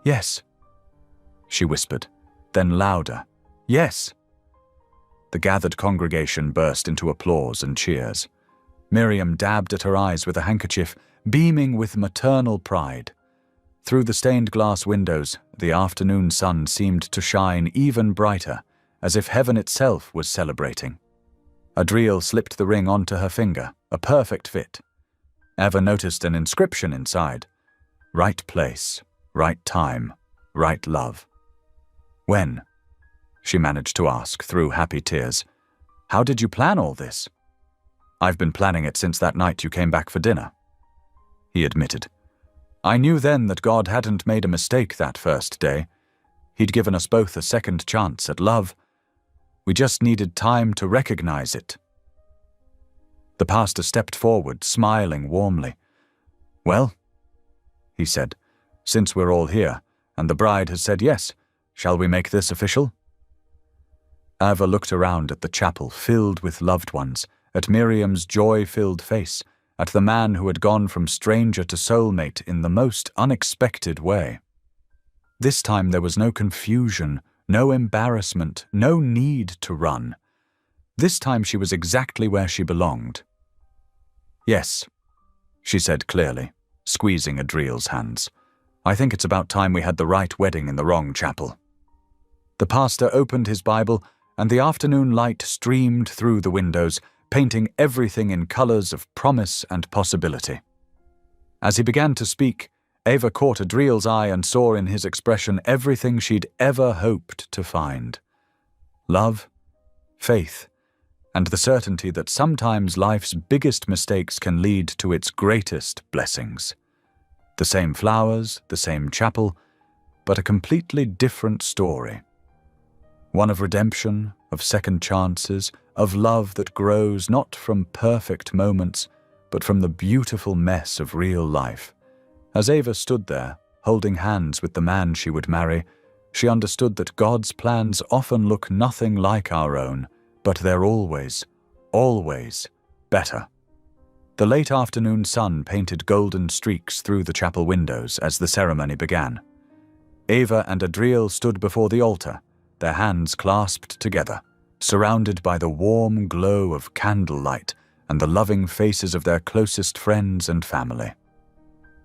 "Yes," she whispered, then louder, "Yes." The gathered congregation burst into applause and cheers. Miriam dabbed at her eyes with a handkerchief, beaming with maternal pride. Through the stained glass windows, the afternoon sun seemed to shine even brighter, as if heaven itself was celebrating. Adriel slipped the ring onto her finger, a perfect fit. Eva noticed an inscription inside. "Right place, right time, right love." "When?" she managed to ask through happy tears. "How did you plan all this?" "I've been planning it since that night you came back for dinner," he admitted. "I knew then that God hadn't made a mistake that first day. He'd given us both a second chance at love. We just needed time to recognize it." The pastor stepped forward, smiling warmly. "Well," he said, "since we're all here, and the bride has said yes, shall we make this official?" Ava looked around at the chapel filled with loved ones, at Miriam's joy-filled face, at the man who had gone from stranger to soulmate in the most unexpected way. This time there was no confusion, no embarrassment, no need to run. This time she was exactly where she belonged. "Yes," she said clearly, squeezing Adriel's hands. "I think it's about time we had the right wedding in the wrong chapel." The pastor opened his Bible, and the afternoon light streamed through the windows, painting everything in colors of promise and possibility. As he began to speak, Ava caught Adriel's eye and saw in his expression everything she'd ever hoped to find. Love, faith, and the certainty that sometimes life's biggest mistakes can lead to its greatest blessings. The same flowers, the same chapel, but a completely different story. One of redemption, of second chances, of love that grows not from perfect moments, but from the beautiful mess of real life. As Ava stood there, holding hands with the man she would marry, she understood that God's plans often look nothing like our own, but they're always, always better. The late afternoon sun painted golden streaks through the chapel windows as the ceremony began. Ava and Adriel stood before the altar, their hands clasped together, surrounded by the warm glow of candlelight and the loving faces of their closest friends and family.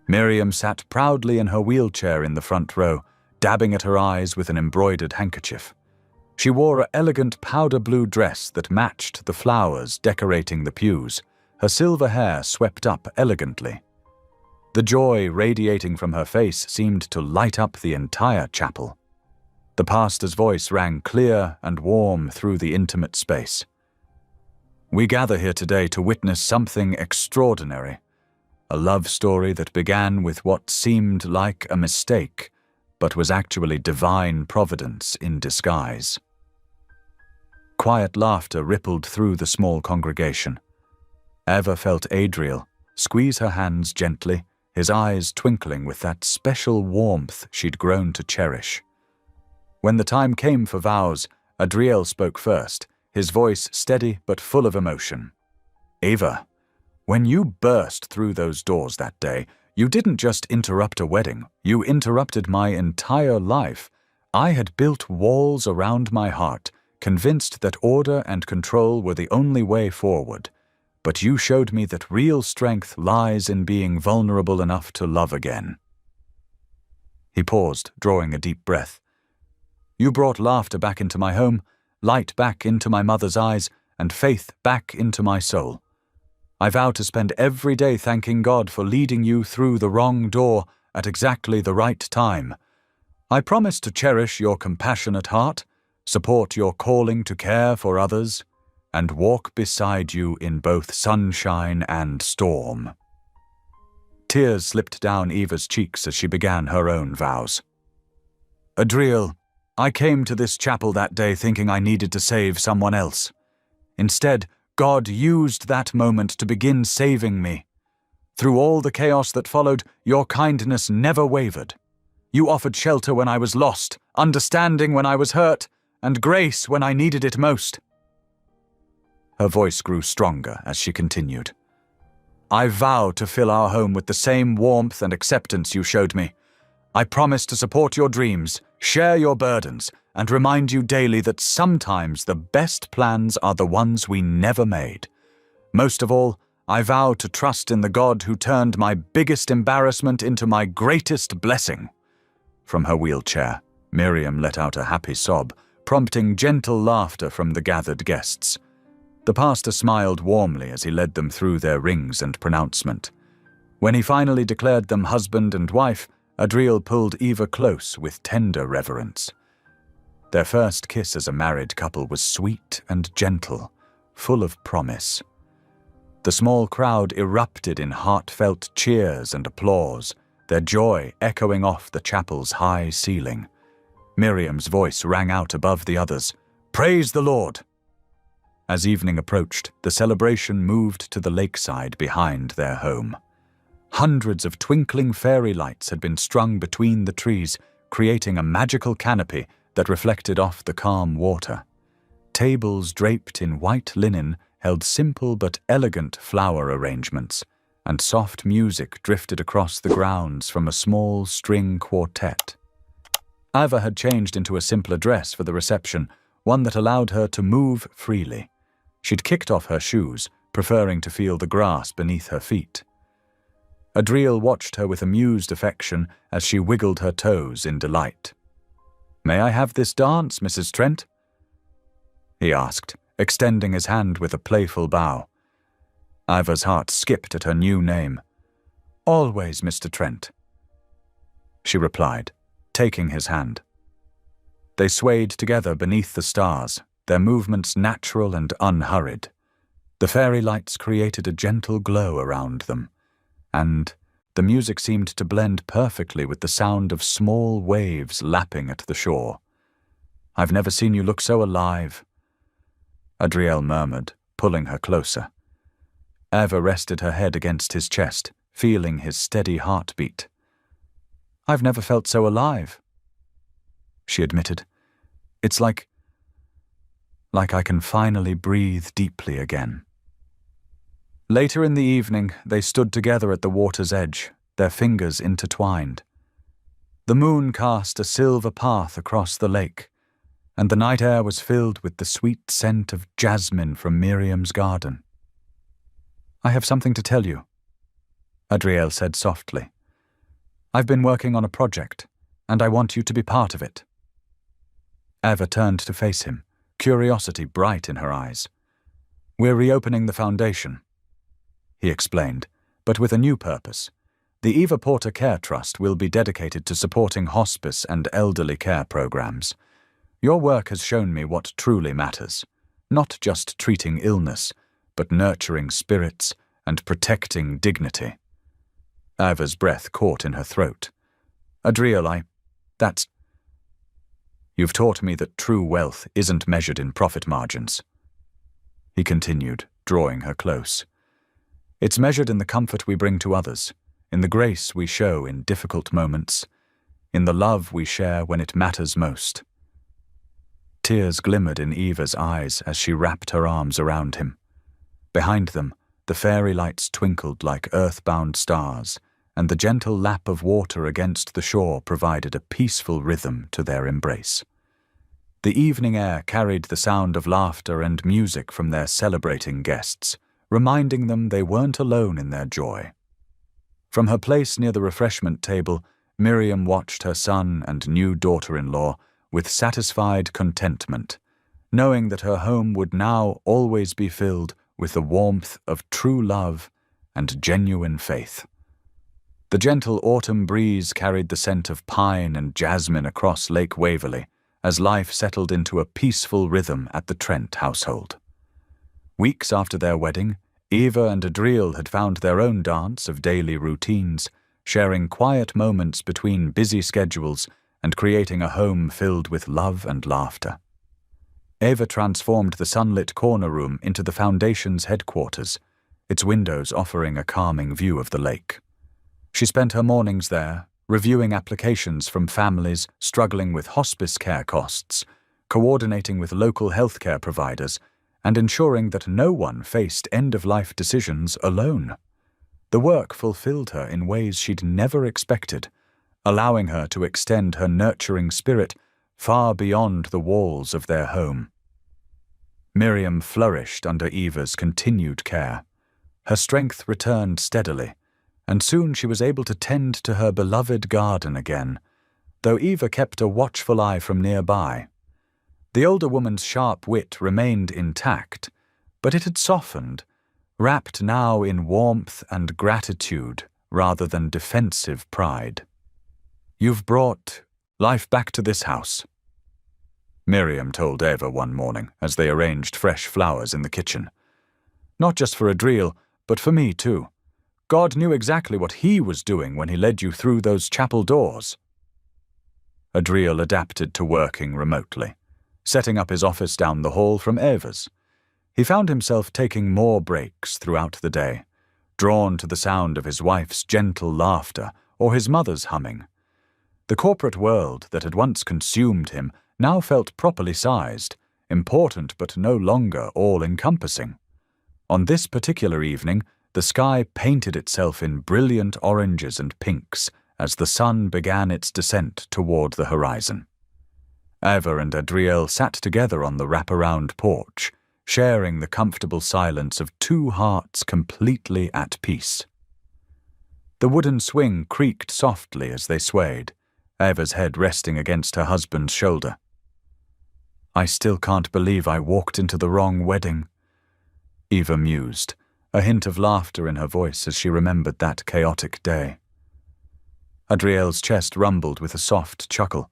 Miriam sat proudly in her wheelchair in the front row, dabbing at her eyes with an embroidered handkerchief. She wore an elegant powder blue dress that matched the flowers decorating the pews, her silver hair swept up elegantly. The joy radiating from her face seemed to light up the entire chapel. The pastor's voice rang clear and warm through the intimate space. "We gather here today to witness something extraordinary. A love story that began with what seemed like a mistake, but was actually divine providence in disguise." Quiet laughter rippled through the small congregation. Eva felt Adriel squeeze her hands gently, his eyes twinkling with that special warmth she'd grown to cherish. When the time came for vows, Adriel spoke first, his voice steady but full of emotion. "Ava, when you burst through those doors that day, you didn't just interrupt a wedding, you interrupted my entire life. I had built walls around my heart, convinced that order and control were the only way forward. But you showed me that real strength lies in being vulnerable enough to love again." He paused, drawing a deep breath. "You brought laughter back into my home, light back into my mother's eyes, and faith back into my soul. I vow to spend every day thanking God for leading you through the wrong door at exactly the right time. I promise to cherish your compassionate heart, support your calling to care for others, and walk beside you in both sunshine and storm." Tears slipped down Eva's cheeks as she began her own vows. "Adriel, I came to this chapel that day thinking I needed to save someone else. Instead, God used that moment to begin saving me. Through all the chaos that followed, your kindness never wavered. You offered shelter when I was lost, understanding when I was hurt, and grace when I needed it most." Her voice grew stronger as she continued. "I vow to fill our home with the same warmth and acceptance you showed me. I promise to support your dreams, share your burdens, and remind you daily that sometimes the best plans are the ones we never made. Most of all, I vow to trust in the God who turned my biggest embarrassment into my greatest blessing." From her wheelchair, Miriam let out a happy sob, prompting gentle laughter from the gathered guests. The pastor smiled warmly as he led them through their rings and pronouncement. When he finally declared them husband and wife, Adriel pulled Eva close with tender reverence. Their first kiss as a married couple was sweet and gentle, full of promise. The small crowd erupted in heartfelt cheers and applause, their joy echoing off the chapel's high ceiling. Miriam's voice rang out above the others, "Praise the Lord!" As evening approached, the celebration moved to the lakeside behind their home. Hundreds of twinkling fairy lights had been strung between the trees, creating a magical canopy that reflected off the calm water. Tables draped in white linen held simple but elegant flower arrangements, and soft music drifted across the grounds from a small string quartet. Ava had changed into a simpler dress for the reception, one that allowed her to move freely. She'd kicked off her shoes, preferring to feel the grass beneath her feet. Adriel watched her with amused affection as she wiggled her toes in delight. "May I have this dance, Mrs. Trent?" he asked, extending his hand with a playful bow. Iva's heart skipped at her new name. "Always, Mr. Trent," she replied, taking his hand. They swayed together beneath the stars, their movements natural and unhurried. The fairy lights created a gentle glow around them, and the music seemed to blend perfectly with the sound of small waves lapping at the shore. "I've never seen you look so alive," Adriel murmured, pulling her closer. Eva rested her head against his chest, feeling his steady heartbeat. "I've never felt so alive," she admitted. "It's like I can finally breathe deeply again." Later in the evening, they stood together at the water's edge, their fingers intertwined. The moon cast a silver path across the lake, and the night air was filled with the sweet scent of jasmine from Miriam's garden. "I have something to tell you," Adriel said softly. "I've been working on a project, and I want you to be part of it." Eva turned to face him, curiosity bright in her eyes. "We're reopening the foundation," he explained, but with a new purpose. The Eva Porter Care Trust will be dedicated to supporting hospice and elderly care programs. Your work has shown me what truly matters, not just treating illness, but nurturing spirits and protecting dignity. Eva's breath caught in her throat. "Adriel, that's... You've taught me that true wealth isn't measured in profit margins," he continued, drawing her close. "It's measured in the comfort we bring to others, in the grace we show in difficult moments, in the love we share when it matters most." Tears glimmered in Eva's eyes as she wrapped her arms around him. Behind them, the fairy lights twinkled like earthbound stars, and the gentle lap of water against the shore provided a peaceful rhythm to their embrace. The evening air carried the sound of laughter and music from their celebrating guests, reminding them they weren't alone in their joy. From her place near the refreshment table, Miriam watched her son and new daughter-in-law with satisfied contentment, knowing that her home would now always be filled with the warmth of true love and genuine faith. The gentle autumn breeze carried the scent of pine and jasmine across Lake Waverley as life settled into a peaceful rhythm at the Trent household. Weeks after their wedding, Eva and Adriel had found their own dance of daily routines, sharing quiet moments between busy schedules and creating a home filled with love and laughter. Eva transformed the sunlit corner room into the foundation's headquarters, its windows offering a calming view of the lake. She spent her mornings there, reviewing applications from families struggling with hospice care costs, coordinating with local healthcare providers, and ensuring that no one faced end-of-life decisions alone. The work fulfilled her in ways she'd never expected, allowing her to extend her nurturing spirit far beyond the walls of their home. Miriam flourished under Eva's continued care. Her strength returned steadily, and soon she was able to tend to her beloved garden again, though Eva kept a watchful eye from nearby. The older woman's sharp wit remained intact, but it had softened, wrapped now in warmth and gratitude rather than defensive pride. "You've brought life back to this house," Miriam told Eva one morning as they arranged fresh flowers in the kitchen. "Not just for Adriel, but for me too. God knew exactly what he was doing when he led you through those chapel doors." Adriel adapted to working remotely, setting up his office down the hall from Eva's. He found himself taking more breaks throughout the day, drawn to the sound of his wife's gentle laughter or his mother's humming. The corporate world that had once consumed him now felt properly sized, important but no longer all-encompassing. On this particular evening, the sky painted itself in brilliant oranges and pinks as the sun began its descent toward the horizon. Eva and Adriel sat together on the wraparound porch, sharing the comfortable silence of two hearts completely at peace. The wooden swing creaked softly as they swayed, Eva's head resting against her husband's shoulder. "I still can't believe I walked into the wrong wedding," Eva mused, a hint of laughter in her voice as she remembered that chaotic day. Adriel's chest rumbled with a soft chuckle.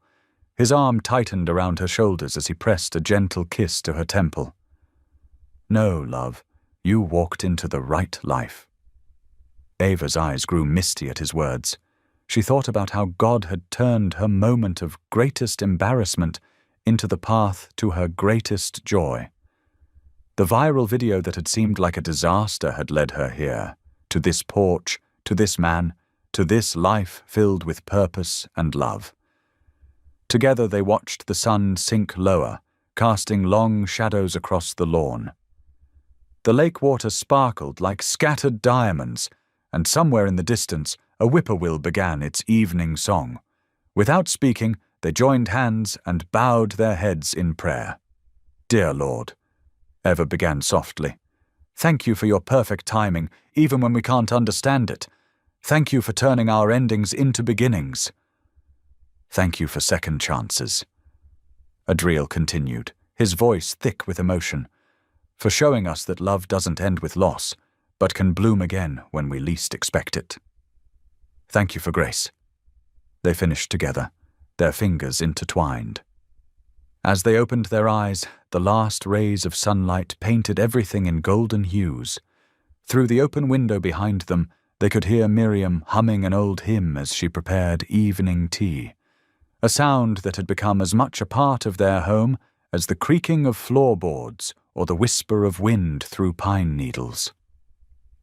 His arm tightened around her shoulders as he pressed a gentle kiss to her temple. "No, love, you walked into the right life." Eva's eyes grew misty at his words. She thought about how God had turned her moment of greatest embarrassment into the path to her greatest joy. The viral video that had seemed like a disaster had led her here, to this porch, to this man, to this life filled with purpose and love. Together they watched the sun sink lower, casting long shadows across the lawn. The lake water sparkled like scattered diamonds, and somewhere in the distance a whippoorwill began its evening song. Without speaking, they joined hands and bowed their heads in prayer. "Dear Lord," Eva began softly, "thank you for your perfect timing, even when we can't understand it. Thank you for turning our endings into beginnings. Thank you for second chances," Adriel continued, his voice thick with emotion, "for showing us that love doesn't end with loss, but can bloom again when we least expect it. Thank you for grace." They finished together, their fingers intertwined. As they opened their eyes, the last rays of sunlight painted everything in golden hues. Through the open window behind them, they could hear Miriam humming an old hymn as she prepared evening tea, a sound that had become as much a part of their home as the creaking of floorboards or the whisper of wind through pine needles.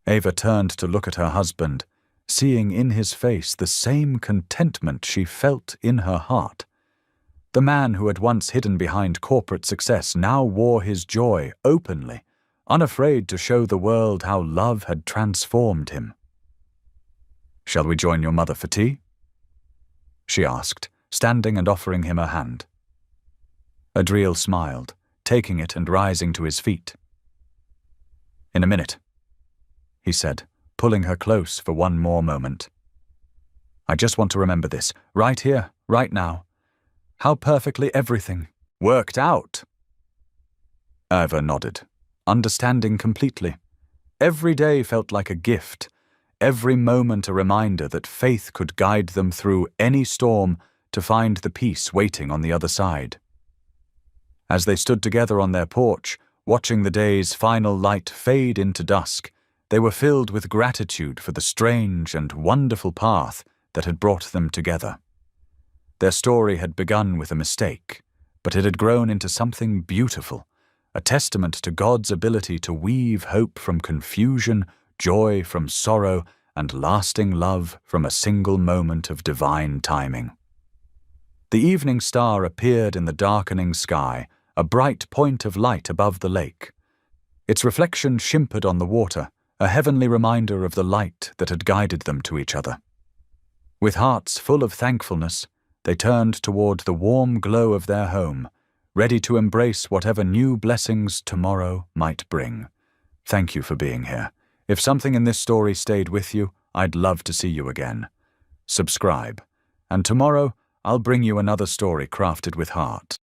Eva turned to look at her husband, seeing in his face the same contentment she felt in her heart. The man who had once hidden behind corporate success now wore his joy openly, unafraid to show the world how love had transformed him. "Shall we join your mother for tea?" she asked, standing and offering him her hand. Adriel smiled, taking it and rising to his feet. "In a minute," he said, pulling her close for one more moment. "I just want to remember this, right here, right now. How perfectly everything worked out." Eva nodded, understanding completely. Every day felt like a gift, every moment a reminder that faith could guide them through any storm to find the peace waiting on the other side. As they stood together on their porch, watching the day's final light fade into dusk, they were filled with gratitude for the strange and wonderful path that had brought them together. Their story had begun with a mistake, but it had grown into something beautiful, a testament to God's ability to weave hope from confusion, joy from sorrow, and lasting love from a single moment of divine timing. The evening star appeared in the darkening sky, a bright point of light above the lake. Its reflection shimmered on the water, a heavenly reminder of the light that had guided them to each other. With hearts full of thankfulness, they turned toward the warm glow of their home, ready to embrace whatever new blessings tomorrow might bring. Thank you for being here. If something in this story stayed with you, I'd love to see you again. Subscribe, and tomorrow I'll bring you another story crafted with heart.